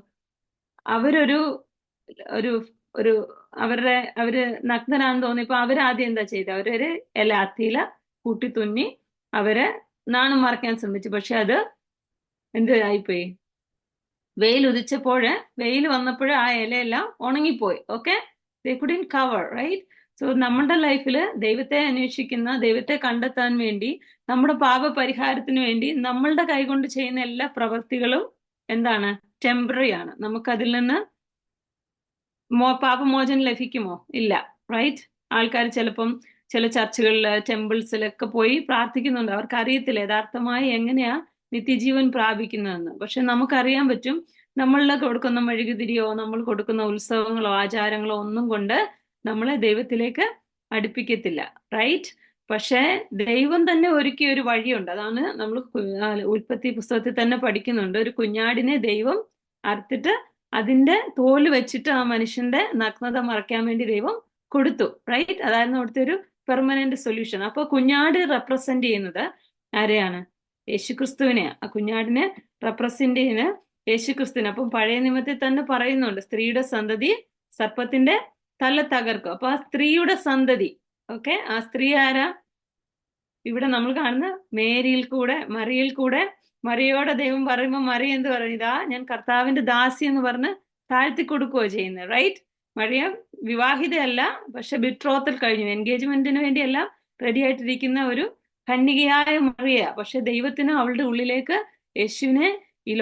അവര് നഗ്നരാണെന്ന് തോന്നിയപ്പോ അവരാദ്യം എന്താ ചെയ്തത്? അവരൊരു അത്തിയില കൂട്ടി തുന്നി അവര് നാണം മറയ്ക്കാൻ ശ്രമിച്ചു. പക്ഷെ അത് എന്ത് ആയിപ്പോയി? വെയിൽ വന്നപ്പോഴ് ആ ഇലയെല്ലാം ഉണങ്ങിപ്പോയി. ഓക്കെ, ദേ കുഡിന്റ് കവർ, റൈറ്റ്? സോ നമ്മുടെ ലൈഫില് ദൈവത്തെ അന്വേഷിക്കുന്ന, ദൈവത്തെ കണ്ടെത്താൻ വേണ്ടി, നമ്മുടെ പാപപരിഹാരത്തിന് വേണ്ടി നമ്മളുടെ കൈകൊണ്ട് ചെയ്യുന്ന എല്ലാ പ്രവൃത്തികളും എന്താണ്? ടെമ്പററി ആണ്. നമുക്കതിൽ നിന്ന് പാപമോചനം ലഭിക്കുമോ? ഇല്ല, റൈറ്റ്? ആൾക്കാർ ചിലപ്പം ചില ചർച്ചുകളില്, ടെമ്പിൾസിലൊക്കെ പോയി പ്രാർത്ഥിക്കുന്നുണ്ട്. അവർക്ക് അറിയത്തില്ല യഥാർത്ഥമായി എങ്ങനെയാ നിത്യജീവൻ പ്രാപിക്കുന്നതെന്ന്. പക്ഷെ നമുക്കറിയാൻ പറ്റും, നമ്മളിൽ കൊടുക്കുന്ന മെഴുകുതിരിയോ നമ്മൾ കൊടുക്കുന്ന ഉത്സവങ്ങളോ ആചാരങ്ങളോ ഒന്നും കൊണ്ട് നമ്മളെ ദൈവത്തിലേക്ക് അടുപ്പിക്കത്തില്ല, റൈറ്റ്? പക്ഷേ ദൈവം തന്നെ ഒരുക്കിയ ഒരു വഴിയുണ്ട്. അതാണ് നമ്മൾ ഉൽപ്പത്തി പുസ്തകത്തിൽ തന്നെ പഠിക്കുന്നുണ്ട്. ഒരു കുഞ്ഞാടിനെ ദൈവം അറുത്തിട്ട് അതിന്റെ തോല് വെച്ചിട്ട് ആ മനുഷ്യന്റെ നഗ്നത മറയ്ക്കാൻ വേണ്ടി ദൈവം കൊടുത്തു, റൈറ്റ്? അതായിരുന്നു അവിടുത്തെ ഒരു പെർമനന്റ് സൊല്യൂഷൻ. അപ്പൊ കുഞ്ഞാട് റെപ്രസെന്റ് ചെയ്യുന്നത് ആരെയാണ്? യേശുക്രിസ്തുവിനെയാണ്. ആ കുഞ്ഞാടിനെ റെപ്രസെന്റ് ചെയ്യുന്ന യേശുക്രിസ്തുവിനെ. അപ്പം പഴയ നിയമത്തിൽ തന്നെ പറയുന്നുണ്ട്, സ്ത്രീയുടെ സന്തതി സർപ്പത്തിന്റെ തല തകർക്കും. അപ്പൊ ആ സ്ത്രീയുടെ സന്തതി, ഓക്കെ, ആ സ്ത്രീ ആരാ? ഇവിടെ നമ്മൾ കാണുന്ന മേരിയിൽ കൂടെ, മറിയിൽ കൂടെ. മറിയോടെ ദൈവം പറയുമ്പോൾ മറി എന്ത് പറയും? ഇതാ ഞാൻ കർത്താവിന്റെ ദാസി എന്ന് പറഞ്ഞ് താഴ്ത്തി കൊടുക്കുകയോ ചെയ്യുന്നത്, റൈറ്റ്? മറിയ വിവാഹിതയല്ല, പക്ഷെ ബിട്രോത്തൽ കഴിഞ്ഞു, എൻഗേജ്മെന്റിന് വേണ്ടിയല്ല റെഡി ആയിട്ടിരിക്കുന്ന ഒരു കന്യകയായ മറിയ. പക്ഷെ ദൈവത്തിന് അവളുടെ ഉള്ളിലേക്ക് യേശുവിനെ ഈ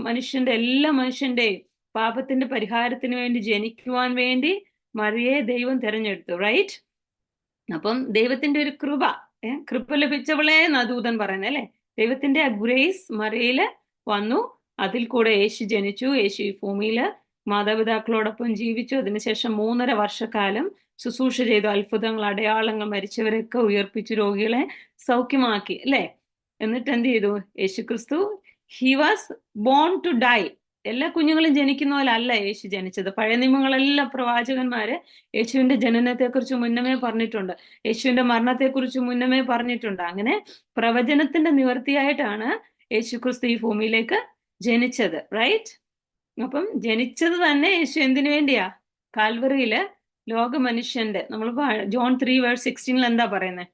മനുഷ്യന്റെ എല്ലാ മനുഷ്യന്റെയും പാപത്തിന്റെ പരിഹാരത്തിന് വേണ്ടി ജനിക്കുവാൻ വേണ്ടി മറിയെ ദൈവം തിരഞ്ഞെടുത്തു, റൈറ്റ്? അപ്പം ദൈവത്തിന്റെ ഒരു കൃപ ലഭിച്ചവളെ എന്നാ ദൂതൻ പറയുന്നത്, അല്ലെ? ദൈവത്തിന്റെ ആ ഗ്രേസ് മറിയയില് വന്നു. അതിൽ കൂടെ യേശു ജനിച്ചു. യേശു ഈ ഭൂമിയില് മാതാപിതാക്കളോടൊപ്പം ജീവിച്ചു. അതിനുശേഷം 3.5 വർഷക്കാലം ശുശ്രൂഷ ചെയ്തു. അത്ഭുതങ്ങൾ, അടയാളങ്ങൾ, മരിച്ചവരൊക്കെ ഉയർപ്പിച്ചു, രോഗികളെ സൗഖ്യമാക്കി, അല്ലെ? എന്നിട്ട് എന്ത് ചെയ്തു? യേശുക്രിസ്തു he was born to die. എല്ലാ കുഞ്ഞുങ്ങളും ജനിക്കുന്ന പോലെ അല്ല യേശു ജനിച്ചത്. പഴയ നിയമങ്ങളെല്ലാം പ്രവാചകന്മാര് യേശുവിന്റെ ജനനത്തെക്കുറിച്ച് മുന്നമേ പറഞ്ഞിട്ടുണ്ട്, യേശുവിന്റെ മരണത്തെക്കുറിച്ച് മുന്നമേ പറഞ്ഞിട്ടുണ്ട്. അങ്ങനെ പ്രവചനത്തിന്റെ നിവൃത്തിയായിട്ടാണ് യേശുക്രിസ്തു ഈ ഭൂമിയിലേക്ക് ജനിച്ചത്, റൈറ്റ്? അപ്പം ജനിച്ചത് തന്നെ യേശു എന്തിനു വേണ്ടിയാ? കാൽവറിയില് ലോക മനുഷ്യന്റെ, നമ്മൾ ജോൺ 3:16 എന്താ പറയുന്നത്?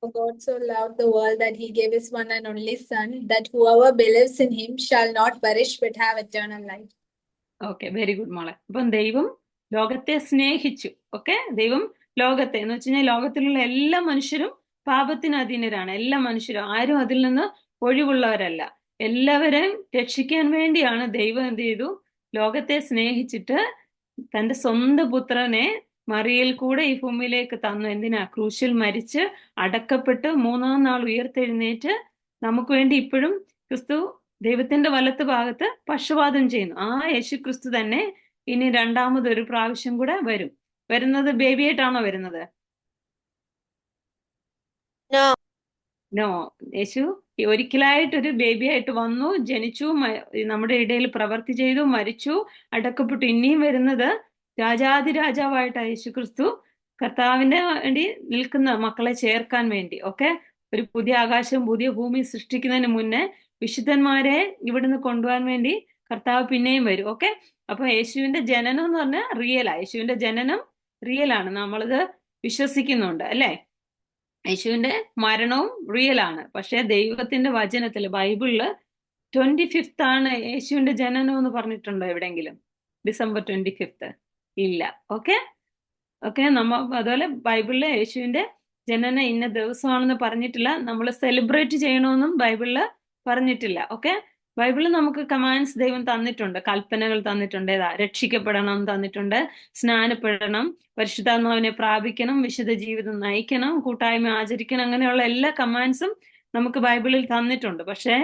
For God so loved the world that he gave his one and only Son, that whoever believes in him shall not perish but have eternal life. Okay, very good മോളെ. അപ്പം ദൈവം ലോകത്തെ സ്നേഹിച്ചു. ഓക്കെ, ദൈവം ലോകത്തെ എന്ന് വെച്ച് കഴിഞ്ഞാൽ ലോകത്തിലുള്ള എല്ലാ മനുഷ്യരും പാപത്തിന് അധീനരാണ്. എല്ലാ മനുഷ്യരും, ആരും അതിൽ നിന്ന് ഒഴിവുള്ളവരല്ല. എല്ലാവരെയും രക്ഷിക്കാൻ വേണ്ടിയാണ് ദൈവം എന്ത് ചെയ്തു? ലോകത്തെ സ്നേഹിച്ചിട്ട് തന്റെ സ്വന്തം പുത്രനെ മറിയയിൽ കൂടെ ഈ ഭൂമിയിലേക്ക് തന്നു. എന്തിനാ? ക്രൂശിൽ മരിച്ച് അടക്കപ്പെട്ട് 3-ാം നാൾ ഉയർത്തെഴുന്നേറ്റ് നമുക്ക് വേണ്ടി ഇപ്പോഴും ക്രിസ്തു ദൈവത്തിന്റെ വലത്ത് ഭാഗത്ത് പക്ഷപാതം ചെയ്യുന്നു. ആ യേശു ക്രിസ്തു തന്നെ ഇനി രണ്ടാമതൊരു പ്രാവശ്യം കൂടെ വരും. വരുന്നത് ബേബിയായിട്ടാണോ വരുന്നത്? നോ. യേശു ഒരിക്കലായിട്ടൊരു ബേബിയായിട്ട് വന്നു, ജനിച്ചു, നമ്മുടെ ഇടയിൽ പ്രവൃത്തി ചെയ്തു, മരിച്ചു, അടക്കപ്പെട്ടു. ഇനിയും വരുന്നത് രാജാതിരാജാവായിട്ടാണ് യേശു ക്രിസ്തു, കർത്താവിന്റെ വേണ്ടി നിൽക്കുന്ന മക്കളെ ചേർക്കാൻ വേണ്ടി. ഓക്കെ, ഒരു പുതിയ ആകാശവും പുതിയ ഭൂമി സൃഷ്ടിക്കുന്നതിന് മുന്നേ വിശുദ്ധന്മാരെ ഇവിടുന്ന് കൊണ്ടുപോകാൻ വേണ്ടി കർത്താവ് പിന്നെയും വരും. ഓക്കെ, അപ്പൊ യേശുവിന്റെ ജനനം എന്ന് പറഞ്ഞാൽ റിയലാ. യേശുവിന്റെ ജനനം റിയലാണ്, നമ്മളത് വിശ്വസിക്കുന്നുണ്ട്, അല്ലെ? യേശുവിന്റെ മരണവും റിയലാണ്. പക്ഷെ ദൈവത്തിന്റെ വചനത്തില്, ബൈബിളില് 25th ആണ് യേശുവിന്റെ ജനനം എന്ന് പറഞ്ഞിട്ടുണ്ടോ എവിടെയെങ്കിലും? ഡിസംബർ 25th ഇല്ല. ഓക്കെ, അതുപോലെ ബൈബിളില് യേശുവിന്റെ ജനനം ഇന്ന ദിവസമാണെന്ന് പറഞ്ഞിട്ടില്ല. നമ്മൾ സെലിബ്രേറ്റ് ചെയ്യണമെന്നും ബൈബിളില് പറഞ്ഞിട്ടില്ല. ഓക്കെ, ബൈബിളിൽ നമുക്ക് കമാൻഡ്സ് ദൈവം തന്നിട്ടുണ്ട്, കൽപ്പനകൾ തന്നിട്ടുണ്ട്. രക്ഷിക്കപ്പെടണം തന്നിട്ടുണ്ട്, സ്നാനപ്പെടണം, പരിശുദ്ധാത്മാവിനെ പ്രാപിക്കണം, വിശുദ്ധ ജീവിതം നയിക്കണം, കൂട്ടായ്മ ആചരിക്കണം, അങ്ങനെയുള്ള എല്ലാ കമാൻഡ്സും നമുക്ക് ബൈബിളിൽ തന്നിട്ടുണ്ട്. പക്ഷേ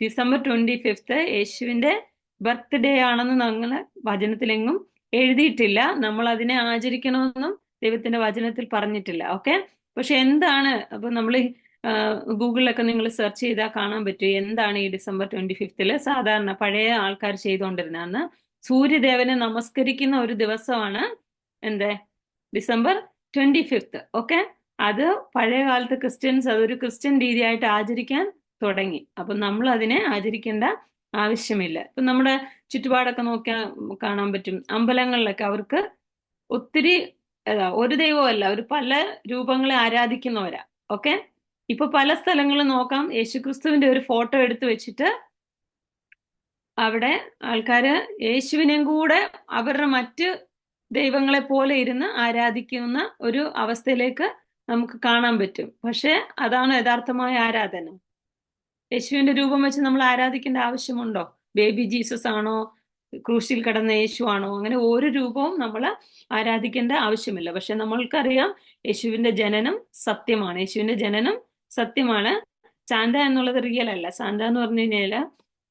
ഡിസംബർ 25th യേശുവിന്റെ ബർത്ത്ഡേ ആണെന്ന് ഞങ്ങള് വചനത്തിലെങ്ങും എഴുതിയിട്ടില്ല. നമ്മൾ അതിനെ ആചരിക്കണമെന്നും ദൈവത്തിന്റെ വചനത്തിൽ പറഞ്ഞിട്ടില്ല. ഓക്കെ, പക്ഷെ എന്താണ്, അപ്പൊ നമ്മൾ ഗൂഗിളിലൊക്കെ നിങ്ങൾ സെർച്ച് ചെയ്താൽ കാണാൻ പറ്റും എന്താണ് ഈ ഡിസംബർ 25th സാധാരണ പഴയ ആൾക്കാർ ചെയ്തുകൊണ്ടിരുന്നതെന്ന്. സൂര്യദേവനെ നമസ്കരിക്കുന്ന ഒരു ദിവസമാണ് എന്ത്? December 25th. ഓക്കെ, അത് പഴയ കാലത്ത് ക്രിസ്ത്യൻസ് അതൊരു ക്രിസ്ത്യൻ രീതിയായിട്ട് ആചരിക്കാൻ തുടങ്ങി. അപ്പൊ നമ്മൾ അതിനെ ആചരിക്കേണ്ട ആവശ്യമില്ല. ഇപ്പൊ നമ്മുടെ ചുറ്റുപാടൊക്കെ നോക്കിയാൽ കാണാൻ പറ്റും, അമ്പലങ്ങളിലൊക്കെ അവർക്ക് ഒത്തിരി ഒരു ദൈവമല്ല, ഒരു പല രൂപങ്ങളെ ആരാധിക്കുന്നവരാ. ഓക്കെ, ഇപ്പൊ പല സ്ഥലങ്ങളും നോക്കാം, യേശുക്രിസ്തുവിന്റെ ഒരു ഫോട്ടോ എടുത്തു വെച്ചിട്ട് അവിടെ ആൾക്കാര് യേശുവിനെയും കൂടെ അവരുടെ മറ്റ് ദൈവങ്ങളെ പോലെ ഇരുന്ന് ആരാധിക്കുന്ന ഒരു അവസ്ഥയിലേക്ക് നമുക്ക് കാണാൻ പറ്റും. പക്ഷെ അതാണ് യഥാർത്ഥമായ ആരാധന? യേശുവിന്റെ രൂപം വെച്ച് നമ്മൾ ആരാധിക്കേണ്ട ആവശ്യമുണ്ടോ? ബേബി ജീസസ് ആണോ, ക്രൂശിൽ കിടന്ന യേശു ആണോ? അങ്ങനെ ഒരു രൂപവും നമ്മൾ ആരാധിക്കേണ്ട ആവശ്യമില്ല. പക്ഷെ നമ്മൾക്കറിയാം യേശുവിന്റെ ജനനം സത്യമാണ്. യേശുവിന്റെ ജനനം സത്യമാണ്. സാന്റ എന്നുള്ളത് റിയൽ അല്ല. സാന്റ എന്ന് പറഞ്ഞു കഴിഞ്ഞാൽ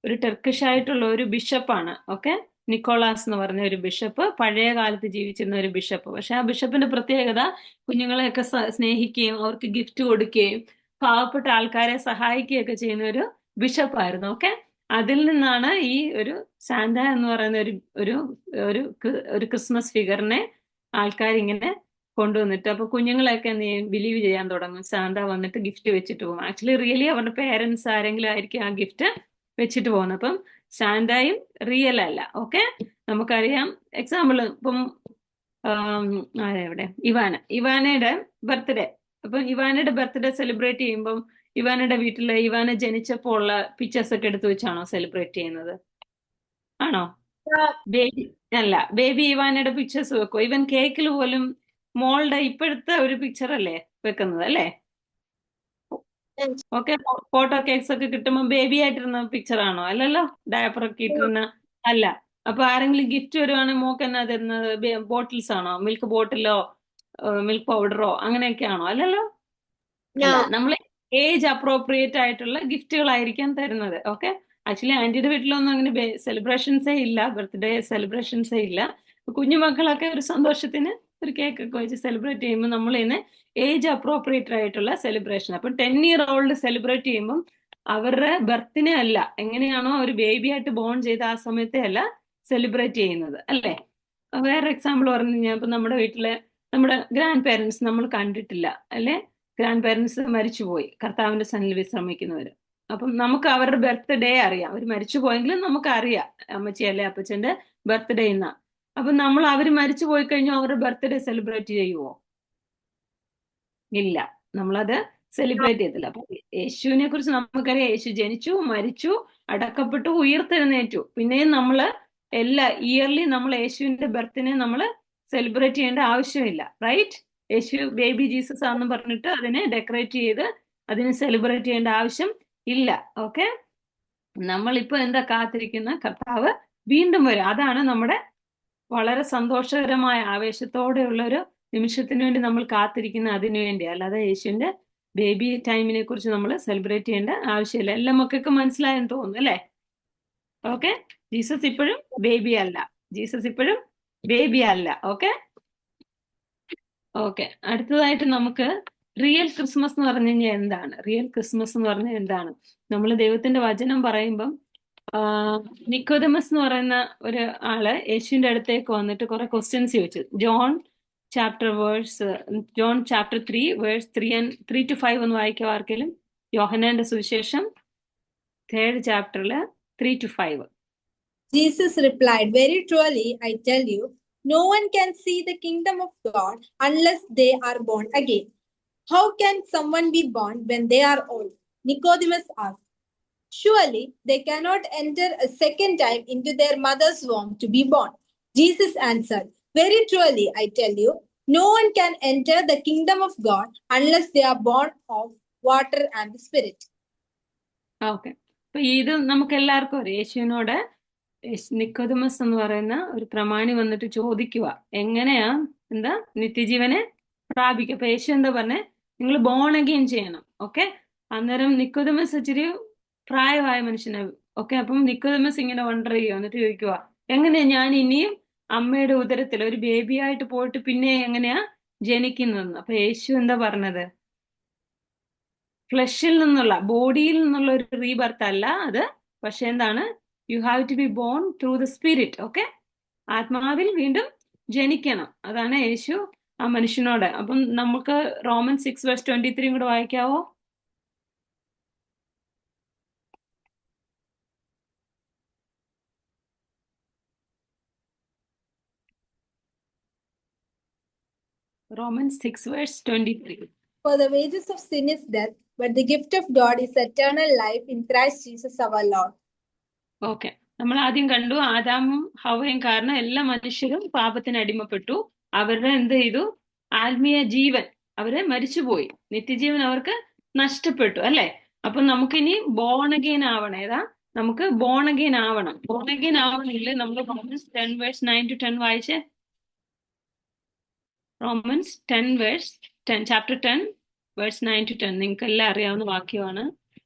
ഒരു ടർക്കിഷ് ആയിട്ടുള്ള ഒരു ബിഷപ്പാണ്. ഓക്കെ, നിക്കോളാസ് എന്ന് പറഞ്ഞ ഒരു ബിഷപ്പ്, പഴയ കാലത്ത് ജീവിച്ചിരുന്ന ഒരു ബിഷപ്പ്. പക്ഷെ ആ ബിഷപ്പിന്റെ പ്രത്യേകത കുഞ്ഞുങ്ങളെയൊക്കെ സ്നേഹിക്കുകയും അവർക്ക് ഗിഫ്റ്റ് കൊടുക്കുകയും പാവപ്പെട്ട ആൾക്കാരെ സഹായിക്കുകയൊക്കെ ചെയ്യുന്ന ഒരു ബിഷപ്പായിരുന്നു. ഓക്കെ, അതിൽ നിന്നാണ് ഈ ഒരു സാന്റ എന്ന് പറയുന്ന ഒരു ഒരു ഒരു ക്രിസ്മസ് ഫിഗറിനെ ആൾക്കാർ ഇങ്ങനെ കൊണ്ടുവന്നിട്ട് അപ്പൊ കുഞ്ഞുങ്ങളെയൊക്കെ ബിലീവ് ചെയ്യാൻ തുടങ്ങും. സാന്റ വന്നിട്ട് ഗിഫ്റ്റ് വെച്ചിട്ട് പോകും. ആക്ച്വലി റിയലി അവരുടെ പേരൻസ് ആരെങ്കിലും ആയിരിക്കും ആ ഗിഫ്റ്റ് വെച്ചിട്ട് പോകുന്നത്. അപ്പം സാന്റയും റിയൽ അല്ല. ഓക്കെ, നമുക്കറിയാം. എക്സാമ്പിൾ ഇപ്പം ആരെവിടെ ഇവാനയുടെ ബർത്ത്ഡേ. അപ്പം ഇവാനയുടെ ബർത്ത്ഡേ സെലിബ്രേറ്റ് ചെയ്യുമ്പം ഇവാനയുടെ വീട്ടില് ഇവാന ജനിച്ചപ്പോൾ ഉള്ള പിക്ചേഴ്സ് ഒക്കെ എടുത്തു വെച്ചാണോ സെലിബ്രേറ്റ് ചെയ്യുന്നത്? ആണോ? ബേബി അല്ല, ബേബി ഇവാനയുടെ പിക്ചേഴ്സ് വെക്കോ? ഈവൻ കേക്കിൽ പോലും മോളുടെ ഇപ്പോഴത്തെ ഒരു പിക്ചർ അല്ലേ വെക്കുന്നത്, അല്ലേ? ഓക്കെ, ഫോട്ടോ കേക്ക്സ് ഒക്കെ കിട്ടുമ്പോൾ ബേബി ആയിട്ടിരുന്ന പിക്ചർ ആണോ? അല്ലല്ലോ, ഡയപ്പർ ഒക്കെ ഇട്ടിരുന്ന അല്ല. അപ്പൊ ആരെങ്കിലും ഗിഫ്റ്റ് വരുവാണെങ്കിൽ മോക്ക് എന്നാ തരുന്നത്? ബോട്ടിൽസ് ആണോ? മിൽക്ക് ബോട്ടിലോ മിൽക്ക് പൗഡറോ അങ്ങനെയൊക്കെ ആണോ? അല്ലല്ലോ. നമ്മൾ ഏജ് അപ്രോപ്രിയേറ്റ് ആയിട്ടുള്ള ഗിഫ്റ്റുകളായിരിക്കാം തരുന്നത്. ഓക്കെ, ആക്ച്വലി ആന്റിയുടെ വീട്ടിലൊന്നും അങ്ങനെ സെലിബ്രേഷൻസേ ഇല്ല, ബർത്ത്ഡേ സെലിബ്രേഷൻസേ ഇല്ല. കുഞ്ഞുമക്കളൊക്കെ ഒരു സന്തോഷത്തിന് ഒരു കേക്ക് ഒക്കെ വെച്ച് സെലിബ്രേറ്റ് ചെയ്യുമ്പോൾ നമ്മൾ ഇതിനെ ഏജ് അപ്രോപ്രിയേറ്റ് ആയിട്ടുള്ള സെലിബ്രേഷൻ. അപ്പം 10-year-old സെലിബ്രേറ്റ് ചെയ്യുമ്പം അവരുടെ ബർത്തിനെ അല്ല, എങ്ങനെയാണോ ഒരു ബേബി ആയിട്ട് ബോൺ ചെയ്ത ആ സമയത്തെ അല്ല സെലിബ്രേറ്റ് ചെയ്യുന്നത്, അല്ലേ? വേറെ എക്സാമ്പിൾ പറഞ്ഞു കഴിഞ്ഞാൽ ഇപ്പം നമ്മുടെ വീട്ടിലെ നമ്മുടെ ഗ്രാൻഡ് പേരൻസ് നമ്മൾ കണ്ടിട്ടില്ല, അല്ലെ? ഗ്രാൻഡ് പേരൻസ് മരിച്ചുപോയി, കർത്താവിന്റെ സന്നിധിയിൽ വിശ്രമിക്കുന്നവര്. അപ്പം നമുക്ക് അവരുടെ ബർത്ത്ഡേ അറിയാം. അവർ മരിച്ചു പോയെങ്കിലും നമുക്ക് അറിയാം അമ്മച്ചി അല്ലെ അപ്പച്ചന്റെ ബർത്ത്ഡേ ഇന്നാ. അപ്പൊ നമ്മൾ അവർ മരിച്ചു പോയി കഴിഞ്ഞാൽ അവരുടെ ബർത്ത്ഡേ സെലിബ്രേറ്റ് ചെയ്യുവോ? ഇല്ല, നമ്മളത് സെലിബ്രേറ്റ് ചെയ്തില്ല. അപ്പൊ യേശുവിനെ കുറിച്ച് നമുക്കറിയാം. യേശു ജനിച്ചു, മരിച്ചു, അടക്കപ്പെട്ടു, ഉയർത്തെഴുന്നേറ്റു. പിന്നെയും നമ്മള് എല്ലാ ഇയർലി നമ്മൾ യേശുവിന്റെ ബർത്തിനെ നമ്മൾ സെലിബ്രേറ്റ് ചെയ്യേണ്ട ആവശ്യമില്ല, റൈറ്റ്? യേശു ബേബി ജീസസ് ആണെന്ന് പറഞ്ഞിട്ട് അതിനെ ഡെക്കറേറ്റ് ചെയ്ത് അതിനെ സെലിബ്രേറ്റ് ചെയ്യേണ്ട ആവശ്യം ഇല്ല. ഓക്കെ, നമ്മളിപ്പോ എന്താ കാത്തിരിക്കുന്ന? കർത്താവ് വീണ്ടും വരും. അതാണ് നമ്മുടെ വളരെ സന്തോഷകരമായ ആവേശത്തോടെയുള്ള ഒരു നിമിഷത്തിന് വേണ്ടി നമ്മൾ കാത്തിരിക്കുന്ന അതിനു വേണ്ടി. അല്ലാതെ യേശുവിന്റെ ബേബി ടൈമിനെ കുറിച്ച് നമ്മൾ സെലിബ്രേറ്റ് ചെയ്യേണ്ട ആവശ്യമില്ല. എല്ലാ മക്കൾക്ക് മനസ്സിലായെന്ന് തോന്നുന്നു, അല്ലേ? ഓക്കെ, ജീസസ് ഇപ്പോഴും ബേബി അല്ല, ജീസസ് ഇപ്പോഴും ബേബി അല്ല. ഓക്കെ ഓക്കെ, അടുത്തതായിട്ട് നമുക്ക് റിയൽ ക്രിസ്മസ് എന്ന് പറഞ്ഞു കഴിഞ്ഞാൽ എന്താണ്? റിയൽ ക്രിസ്മസ് എന്ന് പറഞ്ഞാൽ എന്താണ്? നമ്മൾ ദൈവത്തിന്റെ വചനം പറയുമ്പം നിക്കോദമസ് എന്ന് പറയുന്ന ഒരു ആള് യേശുവിന്റെ അടുത്തേക്ക് വന്നിട്ട് കുറെ ക്വസ്റ്റ്യൻസ് ചോദിച്ചു. ജോൺ ചാപ്റ്റർ 3 വേഴ്സ് 3-5 ഒന്ന് വായിക്കുക ആർക്കെങ്കിലും. യോഹന്നാന്റെ സുവിശേഷം 3rd ചാപ്റ്ററില് 3-5. Jesus replied, "Very truly, I tell you, no one can see the kingdom of God unless they are born again. How can someone be born when they are old?" Nicodemus asked. "Surely they cannot enter a second time into their mother's womb to be born." Jesus answered, "Very truly, I tell you, no one can enter the kingdom of God unless they are born of water and the Spirit." Okay, അപ്പൊ ഇത് നമുക്ക് എല്ലാവർക്കും അറിയാം. യേശുവിനോട് Nicodemus എന്ന് പറയുന്ന ഒരു പ്രമാണി വന്നിട്ട് ചോദിക്കുക, എങ്ങനെയാ നിത്യജീവനെ പ്രാപിക്കുക? അപ്പൊ യേശു എന്താ പറഞ്ഞേ? നിങ്ങൾ ബോൺ അഗെയിൻ ചെയ്യണം. ഓക്കെ, അന്നേരം നിക്കോദമസ് ഇച്ചിരി പ്രായമായ മനുഷ്യനാണ്. ഓക്കെ, അപ്പം നിക്കോദമസ് ഇങ്ങനെ വണ്ടർ ചെയ്യുക, എന്നിട്ട് ചോദിക്കുക, എങ്ങനെയാ ഞാൻ ഇനിയും അമ്മയുടെ ഉദരത്തിൽ ഒരു ബേബി ആയിട്ട് പോയിട്ട് പിന്നെ എങ്ങനെയാ ജനിക്കുന്നതെന്ന്? അപ്പൊ യേശു എന്താ പറഞ്ഞത്? ഫ്ലഷിൽ നിന്നുള്ള, ബോഡിയിൽ നിന്നുള്ള ഒരു റീബർത്ത് അല്ല അത്. പക്ഷെ എന്താണ്? You have to be born through the spirit. Okay, ആത്മാവിൽ വീണ്ടും ജനിക്കണം. അതാണ് യേശു ആ മനുഷ്യനോട്. അപ്പം നമുക്ക് റോമൻസ് 6:23 കൂടെ വായിക്കാവോ? Romans 6:23. For the wages of sin is death, but the gift of God is eternal life in Christ Jesus our Lord. Okay, നമ്മൾ ആദ്യം കണ്ടു ആദാമും ഹവയും കാരണം എല്ലാ മനുഷ്യരും പാപത്തിന് അടിമപ്പെട്ടു. അവരുടെ എന്ത് ചെയ്തു? ആത്മീയ ജീവൻ അവര് മരിച്ചുപോയി, നിത്യജീവൻ അവർക്ക് നഷ്ടപ്പെട്ടു, അല്ലെ? അപ്പൊ നമുക്കിനി ബോൺ അഗെയിൻ ആവണം. ഏതാ? നമുക്ക് ബോൺ അഗെയിൻ ആവണം. ബോൺ അഗെയിൻ ആവണമെങ്കിൽ നമ്മൾ റോമൻസ് 10:9-10 വായിച്ചേ. റോമൻസ് 10 chapter 10 verse 9-10 നിങ്ങൾക്ക് എല്ലാം അറിയാവുന്ന വാക്യമാണ്.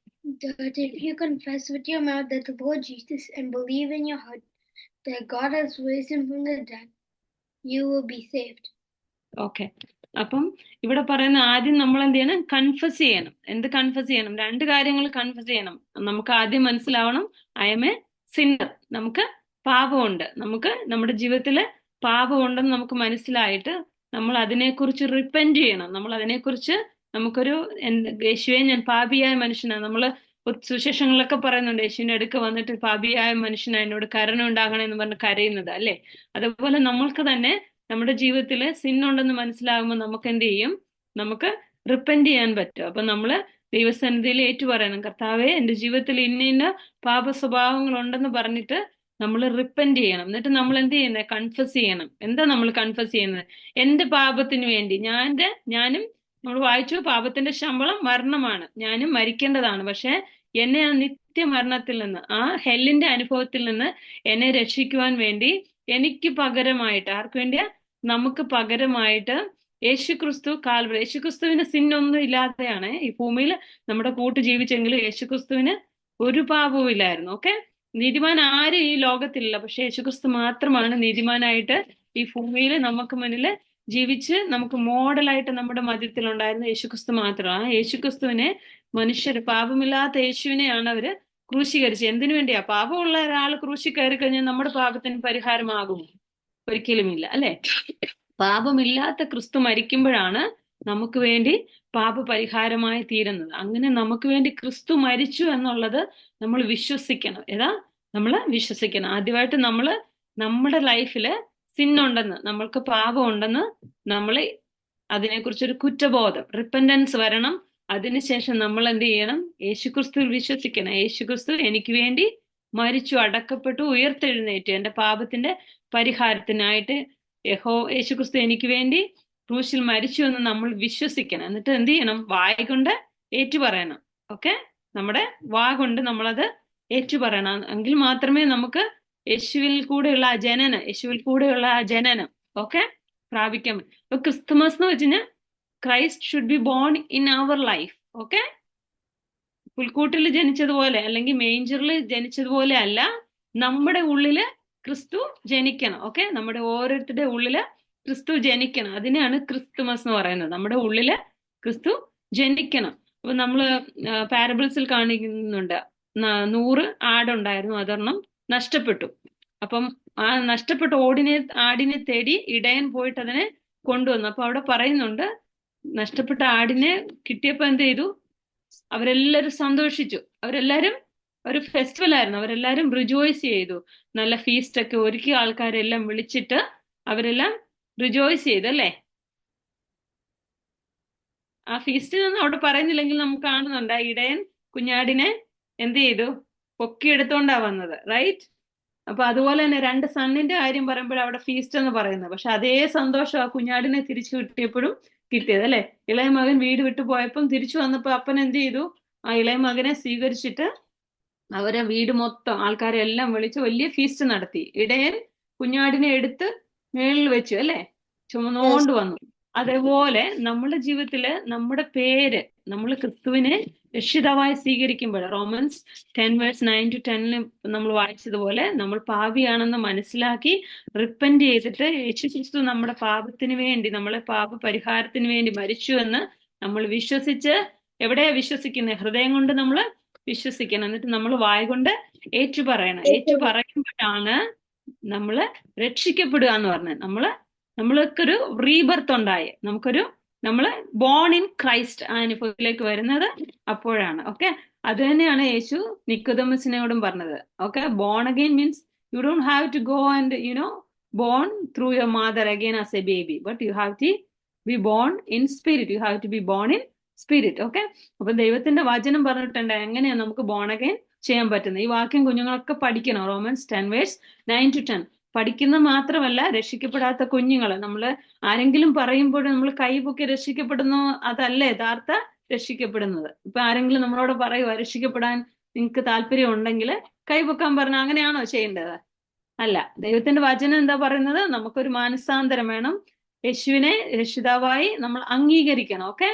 That if you confess with your mouth that the Lord Jesus and believe in your heart that God has raised him from the dead, you will be saved. Okay. അപ്പം ഇവിടെ പറയുന്ന ആദ്യം നമ്മൾ എന്ത് ചെയ്യണം? കൺഫസ് ചെയ്യണം. എന്ത് കൺഫസ് ചെയ്യണം? രണ്ട് കാര്യങ്ങൾ കൺഫസ് ചെയ്യണം. നമുക്ക് ആദ്യം മനസ്സിലാവണം, ഐ എം എ സിന്നർ. നമുക്ക് പാപമുണ്ട്. നമുക്ക് നമ്മുടെ ജീവിതത്തിൽ പാപമുണ്ടെന്ന് നമുക്ക് മനസ്സിലായിട്ട് നമ്മൾ അതിനെക്കുറിച്ച് റിപ്പന്റ് ചെയ്യണം. നമ്മൾ അതിനെക്കുറിച്ച് നമുക്കൊരു യേശുവെ ഞാൻ പാപിയായ മനുഷ്യനാണ്. നമ്മൾ സുവിശേഷങ്ങളിലൊക്കെ പറയുന്നുണ്ട്, യേശുവിന്റെ അടുക്ക വന്നിട്ട് പാപിയായ മനുഷ്യനാണ്, എന്നോട് കരുണ ഉണ്ടാകണം എന്ന് പറഞ്ഞ് കരയുന്നത് അല്ലേ. അതുപോലെ നമ്മൾക്ക് തന്നെ നമ്മുടെ ജീവിതത്തിൽ സിന്നുണ്ടെന്ന് മനസ്സിലാകുമ്പോൾ നമുക്ക് എന്ത് ചെയ്യും? നമുക്ക് റിപ്പന്റ് ചെയ്യാൻ പറ്റും. അപ്പൊ നമ്മള് ദൈവസന്നിധിയിൽ ഏറ്റുപറയണം, കർത്താവെ എന്റെ ജീവിതത്തിൽ ഇന്ന ഇന്ന പാപ സ്വഭാവങ്ങൾ ഉണ്ടെന്ന് പറഞ്ഞിട്ട് നമ്മൾ റിപ്പന്റ് ചെയ്യണം. എന്നിട്ട് നമ്മൾ എന്ത് ചെയ്യുന്നത്? കൺഫസ് ചെയ്യണം. എന്താ നമ്മൾ കൺഫസ് ചെയ്യുന്നത്? എന്റെ പാപത്തിന് വേണ്ടി ഞാനും നമ്മൾ വായിച്ചു, പാപത്തിന്റെ ശമ്പളം മരണമാണ്, ഞാനും മരിക്കേണ്ടതാണ്. പക്ഷെ എന്നെ ആ നിത്യമരണത്തിൽ നിന്ന്, ആ ഹെല്ലിന്റെ അനുഭവത്തിൽ നിന്ന് എന്നെ രക്ഷിക്കുവാൻ വേണ്ടി എനിക്ക് പകരമായിട്ട്, ആർക്ക് വേണ്ടിയാ? നമുക്ക് പകരമായിട്ട് യേശുക്രിസ്തു കാൽവരി. യേശുക്രിസ്തുവിന് സിന്നൊന്നും ഇല്ലാതെയാണ് ഈ ഭൂമിയിൽ നമ്മുടെ കൂട്ട് ജീവിച്ചെങ്കിലും യേശുക്രിസ്തുവിന് ഒരു പാപവും ഇല്ലായിരുന്നു. ഓക്കെ, നീതിമാൻ ആരും ഈ ലോകത്തിലില്ല. പക്ഷെ യേശുക്രിസ്തു മാത്രമാണ് നീതിമാനായിട്ട് ഈ ഭൂമിയിൽ നമുക്ക് മുന്നിൽ ജീവിച്ച് നമുക്ക് മോഡലായിട്ട് നമ്മുടെ മധ്യത്തിൽ ഉണ്ടായിരുന്ന യേശുക്രിസ്തു മാത്രമാണ്. ആ യേശുക്രിസ്തുവിനെ മനുഷ്യർ, പാപമില്ലാത്ത യേശുവിനെയാണ് അവര് ക്രൂശീകരിച്ചത്. എന്തിനു വേണ്ടിയാ? പാപമുള്ള ഒരാൾ ക്രൂശി കയറി കഴിഞ്ഞാൽ നമ്മുടെ പാപത്തിന് പരിഹാരമാകും? ഒരിക്കലുമില്ല അല്ലെ. പാപമില്ലാത്ത ക്രിസ്തു മരിക്കുമ്പോഴാണ് നമുക്ക് വേണ്ടി പാപപരിഹാരമായി തീരുന്നത്. അങ്ങനെ നമുക്ക് വേണ്ടി ക്രിസ്തു മരിച്ചു എന്നുള്ളത് നമ്മൾ വിശ്വസിക്കണം. ഏതാ? നമ്മൾ വിശ്വസിക്കണം. ആദ്യമായിട്ട് നമ്മൾ നമ്മുടെ ലൈഫില് സിന്നുണ്ടെന്ന്, നമ്മൾക്ക് പാപം ഉണ്ടെന്ന് നമ്മൾ അതിനെക്കുറിച്ചൊരു കുറ്റബോധം, റിപ്പൻഡൻസ് വരണം. അതിനുശേഷം നമ്മൾ എന്ത് ചെയ്യണം? യേശുക്രിസ്തുവിൽ വിശ്വസിക്കണം. യേശുക്രിസ്തു എനിക്ക് വേണ്ടി മരിച്ചു, അടക്കപ്പെട്ടു, ഉയർത്തെഴുന്നേറ്റു എന്റെ പാപത്തിന്റെ പരിഹാരത്തിനായിട്ട്. യേശുക്രിസ്തു എനിക്ക് വേണ്ടി ക്രൂശിൽ മരിച്ചു എന്ന് നമ്മൾ വിശ്വസിക്കണം. എന്നിട്ട് എന്ത് ചെയ്യണം? വായ കൊണ്ട് ഏറ്റുപറയണം. ഓക്കെ, നമ്മുടെ വാ കൊണ്ട് നമ്മളത് ഏറ്റുപറയണം. എങ്കിൽ മാത്രമേ നമുക്ക് യേശുവിൽ കൂടെയുള്ള ആ ജനനം, ഓക്കെ, പ്രാപിക്കാൻ പറ്റും. ഇപ്പൊ ക്രിസ്തുമസ് എന്ന് വെച്ച് കഴിഞ്ഞാൽ Christ should be born in our life. Okay, പുൽക്കൂട്ടിൽ ജനിച്ചതുപോലെ അല്ലെങ്കിൽ മേഞ്ചറിൽ ജനിച്ചതുപോലെ അല്ല, നമ്മുടെ ഉള്ളില് ക്രിസ്തു ജനിക്കണം. ഓക്കെ, നമ്മുടെ ഓരോരുത്തരുടെ ഉള്ളില് ക്രിസ്തു ജനിക്കണം. അതിനെയാണ് ക്രിസ്തുമസ് എന്ന് പറയുന്നത്. നമ്മുടെ ഉള്ളില് ക്രിസ്തു ജനിക്കണം. അപ്പൊ നമ്മള് പാരബിൾസിൽ കാണിക്കുന്നുണ്ട്, 100 ആടുണ്ടായിരുന്നു, അതൊരെണ്ണം നഷ്ടപ്പെട്ടു. അപ്പം ആ നഷ്ടപ്പെട്ട ആടിനെ തേടി ഇടയൻ പോയിട്ട് അതിനെ കൊണ്ടുവന്നു. അപ്പൊ അവിടെ പറയുന്നുണ്ട്, നഷ്ടപ്പെട്ട ആടിനെ കിട്ടിയപ്പോ എന്ത് ചെയ്തു? അവരെല്ലാരും സന്തോഷിച്ചു. അവരെല്ലാരും ഒരു ഫെസ്റ്റിവൽ ആയിരുന്നു, അവരെല്ലാരും റിജോയ്സ് ചെയ്തു. നല്ല ഫീസ്റ്റ് ഒക്കെ ഒരുക്കി ആൾക്കാരെല്ലാം വിളിച്ചിട്ട് അവരെല്ലാം റിജോയ്സ് ചെയ്തു അല്ലേ. ആ ഫീസ്റ്റിനൊന്നും അവിടെ പറയുന്നില്ലെങ്കിൽ നമുക്ക് കാണുന്നുണ്ട്, ആ ഇടയൻ കുഞ്ഞാടിനെ എന്ത് ചെയ്തു? പൊക്കിയെടുത്തോണ്ടാ വന്നത്, റൈറ്റ്. അപ്പൊ അതുപോലെ തന്നെ 2 സണ്ണിന്റെ കാര്യം പറയുമ്പോഴാണ് അവിടെ ഫീസ്റ്റ് എന്ന് പറയുന്നത്. പക്ഷെ അതേ സന്തോഷം ആ കുഞ്ഞാടിനെ തിരിച്ചു കിട്ടിയപ്പോഴും കിട്ടിയത് അല്ലെ. ഇളയ മകൻ വീട് വിട്ടു പോയപ്പം തിരിച്ചു വന്നപ്പോ അപ്പൻ എന്ത് ചെയ്തു? ആ ഇളയ മകനെ സ്വീകരിച്ചിട്ട് അവരെ വീട് മൊത്തം ആൾക്കാരെ എല്ലാം വിളിച്ച് വലിയ ഫീസ്റ്റ് നടത്തി. ഇടയൻ കുഞ്ഞാടിനെ എടുത്ത് മേളിൽ വെച്ചു അല്ലെ, ചുമന്നുകൊണ്ട് വന്നു. അതേപോലെ നമ്മുടെ ജീവിതത്തില് നമ്മുടെ പേര്, നമ്മൾ ക്രിസ്തുവിനെ രക്ഷിതാവായി സ്വീകരിക്കുമ്പോൾ, റോമൻസ് 10:9-10 നമ്മൾ വായിച്ചതുപോലെ, നമ്മൾ പാപിയാണെന്ന് മനസ്സിലാക്കി റിപ്പന്റ് ചെയ്തിട്ട് യേശുക്രിസ്തു നമ്മുടെ പാപത്തിന് വേണ്ടി, നമ്മളെ പാപ പരിഹാരത്തിന് വേണ്ടി മരിച്ചു എന്ന് നമ്മൾ വിശ്വസിച്ച്, എവിടെയാ വിശ്വസിക്കുന്നത്? ഹൃദയം കൊണ്ട് നമ്മൾ വിശ്വസിക്കണം. എന്നിട്ട് നമ്മൾ വായ കൊണ്ട് ഏറ്റുപറയണം. ഏറ്റുപറയുമ്പോഴാണ് നമ്മള് രക്ഷിക്കപ്പെടുക എന്ന് പറഞ്ഞത്. നമ്മൾക്കൊരു റീബർത്ത് ഉണ്ടായി, നമ്മള് ബോൺ ഇൻ ക്രൈസ്റ്റ് ആ അനുഭവത്തിലേക്ക് വരുന്നത് അപ്പോഴാണ്. ഓക്കെ, അത് തന്നെയാണ് യേശു നിക്കോദമസിനോടും പറഞ്ഞത്. Okay, born again means you don't have to go and born through your mother again as a baby, but you have to be born in spirit. You have to be born in spirit. Okay, അപ്പൊ ദൈവത്തിന്റെ വചനം പറഞ്ഞിട്ടുണ്ട് എങ്ങനെയാണ് നമുക്ക് born again ചെയ്യാൻ പറ്റുന്നത്. ഈ വാക്യം കുഞ്ഞുങ്ങളൊക്കെ പഠിക്കണം. റോമൻസ് 10:9-10 പഠിക്കുന്ന മാത്രമല്ല, രക്ഷിക്കപ്പെടാത്ത കുഞ്ഞുങ്ങൾ, നമ്മൾ ആരെങ്കിലും പറയുമ്പോൾ നമ്മൾ കൈപൊക്കി രക്ഷിക്കപ്പെടുന്നു, അതല്ല യഥാർത്ഥ രക്ഷിക്കപ്പെടുന്നത്. ഇപ്പൊ ആരെങ്കിലും നമ്മളോട് പറയുക രക്ഷിക്കപ്പെടാൻ നിങ്ങൾക്ക് താല്പര്യം ഉണ്ടെങ്കിൽ കൈപൊക്കാൻ പറഞ്ഞാൽ അങ്ങനെയാണോ ചെയ്യേണ്ടത്? അല്ല. ദൈവത്തിന്റെ വചനം എന്താ പറയുന്നത്? നമുക്കൊരു മാനസാന്തരം വേണം. യേശുവിനെ രക്ഷിതാവായി നമ്മൾ അംഗീകരിക്കണം. ഓക്കെ,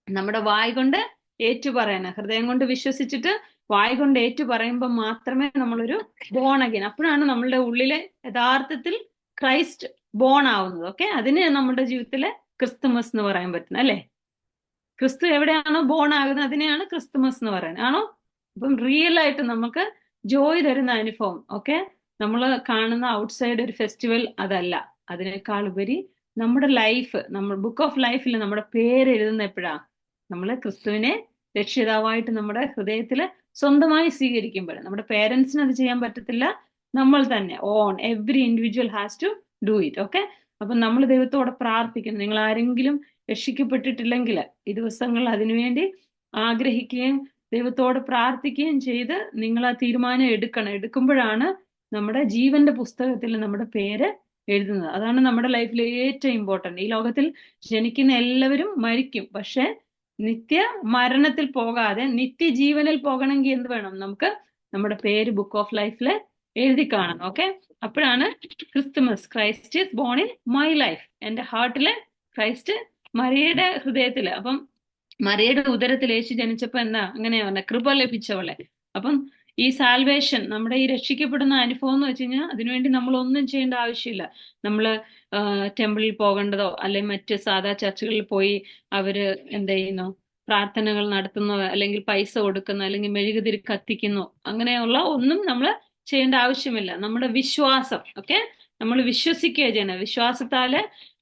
നമ്മുടെ വായ് കൊണ്ട് ഏറ്റുപറയണം, ഹൃദയം കൊണ്ട് വിശ്വസിച്ചിട്ട് വായ കൊണ്ട് ഏറ്റു പറയുമ്പോൾ മാത്രമേ നമ്മളൊരു ബോൺ അഗൈൻ, അപ്പോഴാണ് നമ്മളുടെ ഉള്ളിലെ യഥാർത്ഥത്തിൽ ക്രൈസ്റ്റ് ബോൺ ആവുന്നത്. ഓക്കെ, അതിന് നമ്മുടെ ജീവിതത്തിലെ ക്രിസ്തുമസ് എന്ന് പറയാൻ പറ്റുന്നത് അല്ലേ? ക്രിസ്തു എവിടെയാണോ ബോൺ ആകുന്നത് അതിനെയാണ് ക്രിസ്തുമസ് എന്ന് പറയുന്നത്, ആണോ? അപ്പം റിയൽ ആയിട്ട് നമുക്ക് ജോയ് തരുന്ന അനുഭവം. ഓക്കെ, നമ്മൾ കാണുന്ന ഔട്ട്സൈഡ് ഒരു ഫെസ്റ്റിവൽ അതല്ല, അതിനേക്കാൾ ഉപരി നമ്മുടെ ലൈഫ്, നമ്മൾ ബുക്ക് ഓഫ് ലൈഫിൽ നമ്മുടെ പേര് എഴുതുന്ന എപ്പോഴാ? നമ്മൾ ക്രിസ്തുവിനെ രക്ഷിതാവായിട്ട് നമ്മുടെ ഹൃദയത്തിൽ സ്വന്തമായി സ്വീകരിക്കുമ്പോൾ. നമ്മുടെ പേരൻസിന് അത് ചെയ്യാൻ പറ്റത്തില്ല, നമ്മൾ തന്നെ on every individual has to do it. Okay, അപ്പൊ നമ്മൾ ദൈവത്തോടെ പ്രാർത്ഥിക്കുന്നു. നിങ്ങൾ ആരെങ്കിലും രക്ഷിക്കപ്പെട്ടിട്ടില്ലെങ്കിൽ ഈ ദിവസങ്ങളിൽ അതിനുവേണ്ടി ആഗ്രഹിക്കുകയും ദൈവത്തോട് പ്രാർത്ഥിക്കുകയും ചെയ്ത് നിങ്ങൾ ആ തീരുമാനം എടുക്കുമ്പോഴാണ് നമ്മുടെ ജീവന്റെ പുസ്തകത്തിൽ നമ്മുടെ പേര് എഴുതുന്നത്. അതാണ് നമ്മുടെ ലൈഫിൽ ഏറ്റവും ഇമ്പോർട്ടന്റ്. ഈ ലോകത്തിൽ ജനിക്കുന്ന എല്ലാവരും മരിക്കും, പക്ഷെ നിത്യ മരണത്തിൽ പോകാതെ നിത്യജീവനിൽ പോകണമെങ്കിൽ എന്ത് വേണം? നമുക്ക് നമ്മുടെ പേര് ബുക്ക് ഓഫ് ലൈഫിൽ എഴുതി കാണണം. ഓക്കെ, അപ്പോഴാണ് Christmas, Christ is born in my life. എൻ്റെ ഹാർട്ടില് ക്രൈസ്റ്റ്, മറിയയുടെ ഹൃദയത്തില്. അപ്പം മറിയയുടെ ഉദരത്തിൽ യേശു ജനിച്ചപ്പോ എന്താ അങ്ങനെയാ പറഞ്ഞ? കൃപ ലഭിച്ചവളെ. അപ്പം ഈ സാൽവേഷൻ, നമ്മുടെ ഈ രക്ഷിക്കപ്പെടുന്ന അനുഭവം എന്ന് വെച്ച് കഴിഞ്ഞാൽ അതിനുവേണ്ടി നമ്മൾ ഒന്നും ചെയ്യേണ്ട ആവശ്യമില്ല. നമ്മള് ടെമ്പിളിൽ പോകേണ്ടതോ അല്ലെങ്കിൽ മറ്റ് സാധാ ചർച്ചുകളിൽ പോയി അവര് എന്ത് ചെയ്യുന്നു, പ്രാർത്ഥനകൾ നടത്തുന്നോ അല്ലെങ്കിൽ പൈസ കൊടുക്കുന്നോ അല്ലെങ്കിൽ മെഴുകുതിരി കത്തിക്കുന്നോ അങ്ങനെയുള്ള ഒന്നും നമ്മൾ ചെയ്യേണ്ട ആവശ്യമില്ല. നമ്മുടെ വിശ്വാസം, ഓക്കെ, നമ്മൾ വിശ്വസിക്കുക ചെയ്യണം. വിശ്വാസത്താല്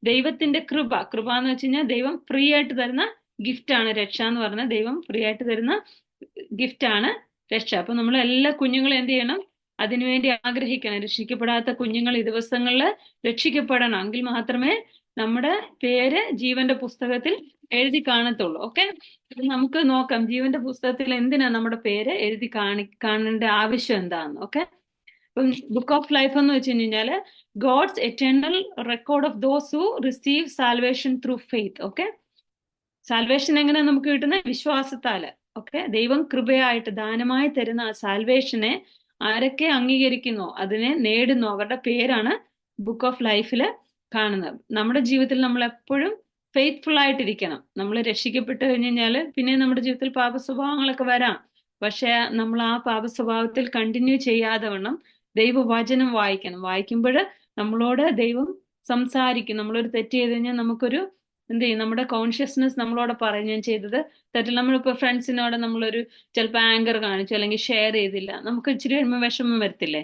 ദൈവത്തിന്റെ കൃപ എന്ന് വെച്ച് കഴിഞ്ഞാൽ ദൈവം ഫ്രീ ആയിട്ട് തരുന്ന ഗിഫ്റ്റ് ആണ് രക്ഷ എന്ന് പറഞ്ഞാൽ. ദൈവം ഫ്രീ ആയിട്ട് തരുന്ന ഗിഫ്റ്റ് ആണ് രക്ഷ. അപ്പൊ നമ്മൾ എല്ലാ കുഞ്ഞുങ്ങളും എന്ത് ചെയ്യണം? അതിനുവേണ്ടി ആഗ്രഹിക്കണം. രക്ഷിക്കപ്പെടാത്ത കുഞ്ഞുങ്ങൾ ഈ ദിവസങ്ങളിൽ രക്ഷിക്കപ്പെടണം, എങ്കിൽ മാത്രമേ നമ്മുടെ പേര് ജീവന്റെ പുസ്തകത്തിൽ എഴുതി കാണത്തുള്ളൂ. ഓക്കെ, നമുക്ക് നോക്കാം ജീവന്റെ പുസ്തകത്തിൽ എന്തിനാ നമ്മുടെ പേര് എഴുതി കാണേണ്ട ആവശ്യം എന്താന്ന്. ഓക്കെ, ഇപ്പം ബുക്ക് ഓഫ് ലൈഫ് എന്ന് വെച്ച് കഴിഞ്ഞാല് God's eternal record of those who receive salvation through faith. Okay, salvation എങ്ങനെയാ നമുക്ക് കിട്ടുന്നത്? വിശ്വാസത്താല്. ഓക്കെ, ദൈവം കൃപയായിട്ട് ദാനമായി തരുന്ന ആ സാൽവേഷനെ ആരൊക്കെ അംഗീകരിക്കുന്നോ, അതിനെ നേടുന്നു, അവരുടെ പേരാണ് ബുക്ക് ഓഫ് ലൈഫില് കാണുന്നത്. നമ്മുടെ ജീവിതത്തിൽ നമ്മൾ എപ്പോഴും ഫെയ്ത്ത്ഫുൾ ആയിട്ടിരിക്കണം. നമ്മൾ രക്ഷിക്കപ്പെട്ട് കഴിഞ്ഞ് കഴിഞ്ഞാല് പിന്നെ നമ്മുടെ ജീവിതത്തിൽ പാപ സ്വഭാവങ്ങളൊക്കെ വരാം. പക്ഷെ നമ്മൾ ആ പാപ സ്വഭാവത്തിൽ കണ്ടിന്യൂ ചെയ്യാതെ വണ്ണം ദൈവവചനം വായിക്കണം. വായിക്കുമ്പോൾ നമ്മളോട് ദൈവം സംസാരിക്കും. നമ്മളൊരു തെറ്റ് ചെയ്ത് കഴിഞ്ഞാൽ നമുക്കൊരു എന്ത് ചെയ്യും? നമ്മുടെ കോൺഷ്യസ്നെസ് നമ്മളോട് പറയും ഞാൻ ചെയ്തത് തെറ്റിൽ. നമ്മളിപ്പോ ഫ്രണ്ട്സിനോട് നമ്മളൊരു ചിലപ്പോൾ ആങ്കർ കാണിച്ചു അല്ലെങ്കിൽ ഷെയർ ചെയ്തില്ല, നമുക്ക് ഇച്ചിരി കഴിയുമ്പോൾ വിഷമം വരത്തില്ലേ?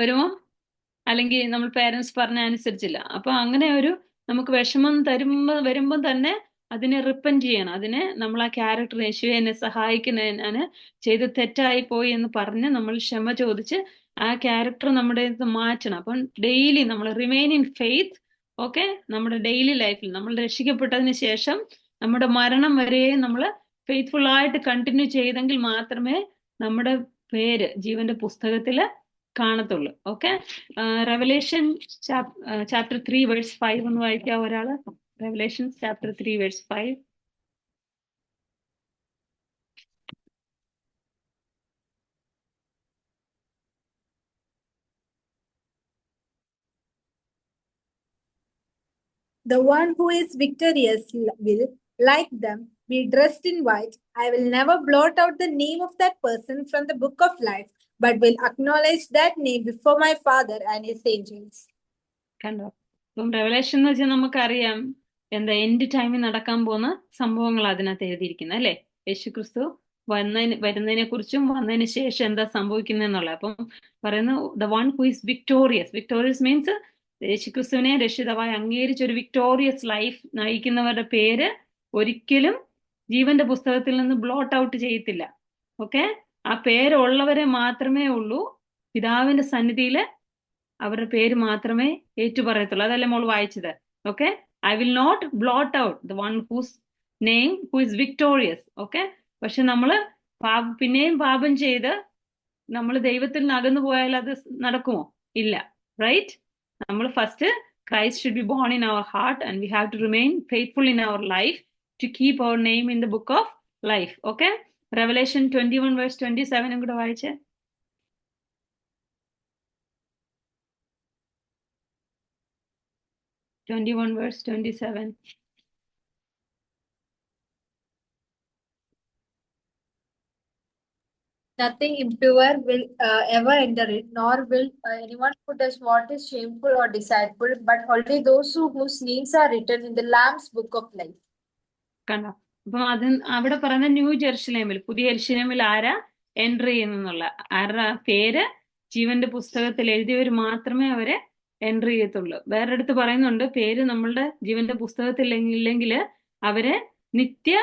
വരുമോ? അല്ലെങ്കിൽ നമ്മൾ പേരൻസ് പറഞ്ഞ അനുസരിച്ചില്ല, അപ്പൊ അങ്ങനെ ഒരു നമുക്ക് വിഷമം വരുമ്പോൾ തന്നെ അതിനെ റിപ്പന്റ് ചെയ്യണം. അതിനെ നമ്മൾ ആ ക്യാരക്ടർ, യേശുവെ എന്നെ സഹായിക്കുന്ന, ഞാൻ ചെയ്ത് തെറ്റായി പോയി എന്ന് പറഞ്ഞ് നമ്മൾ ക്ഷമ ചോദിച്ച് ആ ക്യാരക്ടർ നമ്മുടെ മാറ്റണം. അപ്പം ഡെയിലി നമ്മൾ റിമെയിൻ ഇൻ ഫെയ്ത്ത്. ഓക്കെ, നമ്മുടെ ഡെയിലി ലൈഫിൽ നമ്മൾ രക്ഷിക്കപ്പെട്ടതിന് ശേഷം നമ്മുടെ മരണം വരെ നമ്മൾ ഫെയ്ത്ത്ഫുൾ ആയിട്ട് കണ്ടിന്യൂ ചെയ്തെങ്കിൽ മാത്രമേ നമ്മുടെ പേര് ജീവന്റെ പുസ്തകത്തിൽ കാണത്തുള്ളൂ. ഓക്കെ, റെവലേഷൻ ചാപ്റ്റർ 3 വേഴ്സ് 5 ഒന്ന് വായിക്കാം ഒരാള്. Revelation chapter 3 verse 5. The one who is victorious will, like them, be dressed in white. I will never blot out the name of that person from the book of life, but will acknowledge that name before my Father and his angels. കണ്ടോ? ഇപ്പം revelation എന്ന് വെച്ചാൽ നമുക്കറിയാം എന്താ end ടൈമിൽ നടക്കാൻ പോകുന്ന സംഭവങ്ങൾ അതിനകത്ത് എഴുതിയിരിക്കുന്നത് അല്ലേ? യേശുക്രിസ്തു വരുന്നതിനെ കുറിച്ചും വന്നതിന് ശേഷം എന്താ സംഭവിക്കുന്നതെന്നുള്ള. അപ്പം പറയുന്നു the one who is victorious. Victorious means യേശുക്രിസ്തുവിനെ രക്ഷിതാവായി അംഗീകരിച്ച ഒരു വിക്ടോറിയസ് ലൈഫ് നയിക്കുന്നവരുടെ പേര് ഒരിക്കലും ജീവന്റെ പുസ്തകത്തിൽ നിന്ന് ബ്ലോട്ട് ഔട്ട് ചെയ്യത്തില്ല. ഓക്കെ, ആ പേരുള്ളവരെ മാത്രമേ ഉള്ളൂ പിതാവിന്റെ സന്നിധിയില് അവരുടെ പേര് മാത്രമേ ഏറ്റുപറയത്തുള്ളൂ. അതല്ലേ മോൾ വായിച്ചത്? Okay, I will not blot out the one whose name who is victorious. Okay, പക്ഷെ നമ്മള് പിന്നെയും പാപം ചെയ്ത് നമ്മൾ ദൈവത്തിൽ നിന്ന് അകന്നു പോയാൽ അത് നടക്കുമോ? ഇല്ല, റൈറ്റ്? നമ്മൾ first Christ should be born in our heart and we have to remain faithful in our life to keep our name in the book of life. Okay, Revelation 21 verse 27 കൂടെ വായിച്ചേ. verse 27. Nothing impure will ever enter it, nor will anyone who does what is shameful or deceitful, but only those whose names are written in the Lamb's book of life. കണ്ടോ? അപ്പം അത് അവിടെ പറയുന്ന new ജെറുസലേമിൽ, പുതിയ യെരുശലേമിൽ ആരാ entry ചെയ്യുന്നുള്ള, ആരുടെ പേര് ജീവന്റെ പുസ്തകത്തിൽ എഴുതിയവർ മാത്രമേ അവരെ എൻട്രി ചെയ്യത്തുള്ളൂ. വേറൊരിടത്ത് പറയുന്നുണ്ട്, പേര് നമ്മളുടെ ജീവന്റെ പുസ്തകത്തിൽ ഇല്ലെങ്കിൽ അവരെ നിത്യ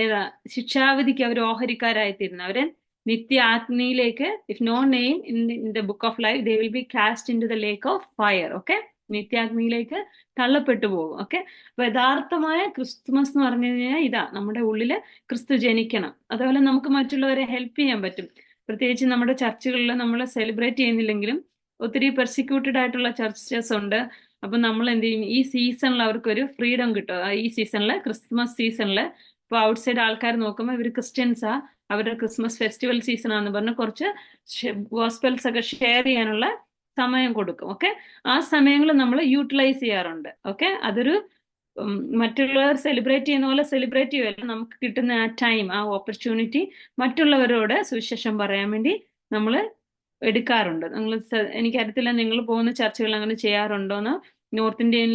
ഏതാ ശിക്ഷാവിധിക്ക് അവർ ഓഹരിക്കാരായിത്തീരുന്നു. അവരെ നിത്യ ആഗ്നിയിലേക്ക്, if no name in the book of life, they will be cast into the lake of fire. Okay, നിത്യാഗ്നിയിലേക്ക് തള്ളപ്പെട്ടു പോകും. ഓക്കെ, അപ്പൊ യഥാർത്ഥമായ ക്രിസ്തുമസ് എന്ന് പറഞ്ഞു കഴിഞ്ഞാൽ ഇതാ, നമ്മുടെ ഉള്ളില് ക്രിസ്തു ജനിക്കണം. അതുപോലെ നമുക്ക് മറ്റുള്ളവരെ ഹെൽപ്പ് ചെയ്യാൻ പറ്റും. പ്രത്യേകിച്ച് നമ്മുടെ ചർച്ചുകളിൽ നമ്മൾ സെലിബ്രേറ്റ് ചെയ്യുന്നില്ലെങ്കിലും ഒത്തിരി പെർസിക്യൂട്ടഡ് ആയിട്ടുള്ള ചർച്ചസ് ഉണ്ട്. അപ്പൊ നമ്മൾ എന്ത് ചെയ്യും, ഈ സീസണിൽ അവർക്കൊരു ഫ്രീഡം കിട്ടും. ഈ സീസണില്, ക്രിസ്മസ് സീസണില് ഇപ്പൊ ഔട്ട്സൈഡ് ആൾക്കാർ നോക്കുമ്പോൾ ഇവർ ക്രിസ്ത്യൻസാ, അവരുടെ ക്രിസ്മസ് ഫെസ്റ്റിവൽ സീസൺ ആണെന്ന് പറഞ്ഞ് കുറച്ച് ഗോസ്പെൽസ് ഒക്കെ ഷെയർ ചെയ്യാനുള്ള സമയം കൊടുക്കും. ഓക്കെ, ആ സമയങ്ങൾ നമ്മൾ യൂട്ടിലൈസ് ചെയ്യാറുണ്ട്. ഓക്കെ, അതൊരു മറ്റുള്ളവർ സെലിബ്രേറ്റ് ചെയ്യുന്ന പോലെ സെലിബ്രേറ്റ് ചെയ്യുമല്ല, നമുക്ക് കിട്ടുന്ന ആ ടൈം, ആ ഓപ്പർച്യൂണിറ്റി മറ്റുള്ളവരോട് സുവിശേഷം പറയാൻ വേണ്ടി നമ്മൾ എടുക്കാറുണ്ട്. എനിക്കറിയത്തില്ല നിങ്ങൾ പോകുന്ന ചർച്ചകൾ അങ്ങനെ ചെയ്യാറുണ്ടോന്ന്. നോർത്ത് ഇന്ത്യൻ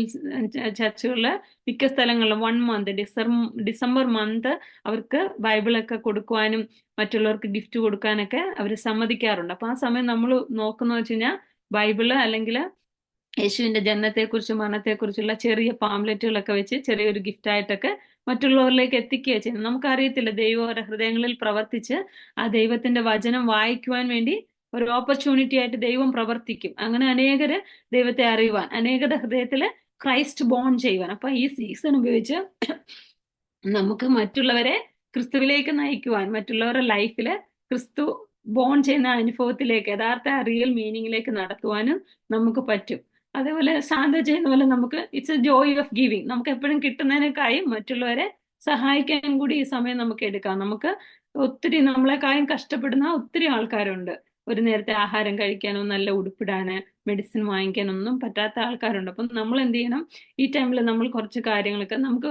ചർച്ചുകളിൽ മിക്ക സ്ഥലങ്ങളിലും 1 month, ഡിസംബർ മന്ത് അവർക്ക് ബൈബിളൊക്കെ കൊടുക്കുവാനും മറ്റുള്ളവർക്ക് ഗിഫ്റ്റ് കൊടുക്കാനൊക്കെ അവർ സമ്മതിക്കാറുണ്ട്. അപ്പൊ ആ സമയം നമ്മൾ നോക്കുന്ന വെച്ച് കഴിഞ്ഞാൽ ബൈബിള് അല്ലെങ്കിൽ യേശുവിന്റെ ജനനത്തെക്കുറിച്ചും മരണത്തെക്കുറിച്ചുള്ള ചെറിയ പാംലെറ്റുകളൊക്കെ വെച്ച് ചെറിയൊരു ഗിഫ്റ്റായിട്ടൊക്കെ മറ്റുള്ളവരിലേക്ക് എത്തിക്കുക ചെയ്യുന്നത്. നമുക്കറിയത്തില്ല, ദൈവം അവരുടെ ഹൃദയങ്ങളിൽ പ്രവർത്തിച്ച് ആ ദൈവത്തിന്റെ വചനം വായിക്കുവാൻ വേണ്ടി ഒരു ഓപ്പർച്യൂണിറ്റി ആയിട്ട് ദൈവം പ്രവർത്തിക്കും. അങ്ങനെ അനേകര് ദൈവത്തെ അറിയുവാൻ, അനേകരുടെ ഹൃദയത്തില് ക്രൈസ്റ്റ് ബോൺ ചെയ്യുവാൻ. അപ്പൊ ഈ സീസൺ ഉപയോഗിച്ച് നമുക്ക് മറ്റുള്ളവരെ ക്രിസ്തുവിലേക്ക് നയിക്കുവാൻ, മറ്റുള്ളവരുടെ ലൈഫില് ക്രിസ്തു ബോൺ ചെയ്യുന്ന അനുഭവത്തിലേക്ക്, യഥാർത്ഥ റിയൽ മീനിങ്ങിലേക്ക് നടത്തുവാനും നമുക്ക് പറ്റും. അതേപോലെ ശാന്ത ചെയ്യുന്ന പോലെ നമുക്ക് it's A joy of giving. നമുക്ക് എപ്പോഴും കിട്ടുന്നതിനേക്കായും മറ്റുള്ളവരെ സഹായിക്കാൻ കൂടി ഈ സമയം നമുക്ക് എടുക്കാം. നമുക്ക് ഒത്തിരി നമ്മളെക്കായും കഷ്ടപ്പെടുന്ന ഒത്തിരി ആൾക്കാരുണ്ട്. ഒരു നേരത്തെ ആഹാരം കഴിക്കാനോ നല്ല ഉടുപ്പിടാന് മെഡിസിൻ വാങ്ങിക്കാനൊന്നും പറ്റാത്ത ആൾക്കാരുണ്ട്. അപ്പം നമ്മൾ എന്ത് ചെയ്യണം, ഈ ടൈമിൽ നമ്മൾ കുറച്ച് കാര്യങ്ങളൊക്കെ, നമുക്ക്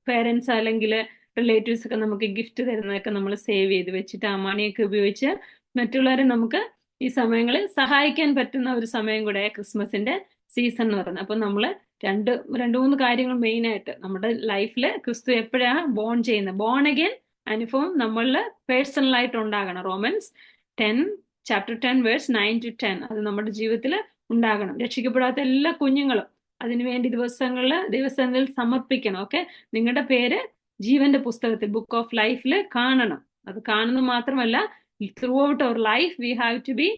പേരൻസ് അല്ലെങ്കിൽ റിലേറ്റീവ്സ് ഒക്കെ നമുക്ക് ഗിഫ്റ്റ് തരുന്നതൊക്കെ നമ്മൾ സേവ് ചെയ്ത് വെച്ചിട്ട് ആ മണിയൊക്കെ ഉപയോഗിച്ച് മറ്റുള്ളവരെ നമുക്ക് ഈ സമയങ്ങളിൽ സഹായിക്കാൻ പറ്റുന്ന ഒരു സമയം കൂടെ ക്രിസ്മസിന്റെ സീസൺ എന്ന് പറയുന്നത്. അപ്പൊ നമ്മൾ രണ്ട് മൂന്ന് കാര്യങ്ങൾ മെയിൻ ആയിട്ട് നമ്മുടെ ലൈഫിൽ ക്രിസ്തു എപ്പോഴാണ് ബോൺ ചെയ്യുന്നത്, ബോൺ അഗൈൻ അനുഭവം നമ്മളിൽ പേഴ്സണലായിട്ട് ഉണ്ടാകണം. റോമൻസ് 10 chapter 10 verse 9 to 10 അത് നമ്മുടെ ജീവിതത്തിൽ ഉണ്ടാകണം. രക്ഷിക്കപ്പെടാത്ത എല്ലാ കുഞ്ഞുങ്ങളും അതിനുവേണ്ടി ദിവസങ്ങളിൽ സമർപ്പിക്കണം. ഓക്കെ, നിങ്ങളുടെ പേര് ജീവന്റെ പുസ്തകത്തിൽ, ബുക്ക് ഓഫ് ലൈഫിൽ കാണണം. അത് കാണുന്നത് മാത്രമല്ല, throughout our life we have to be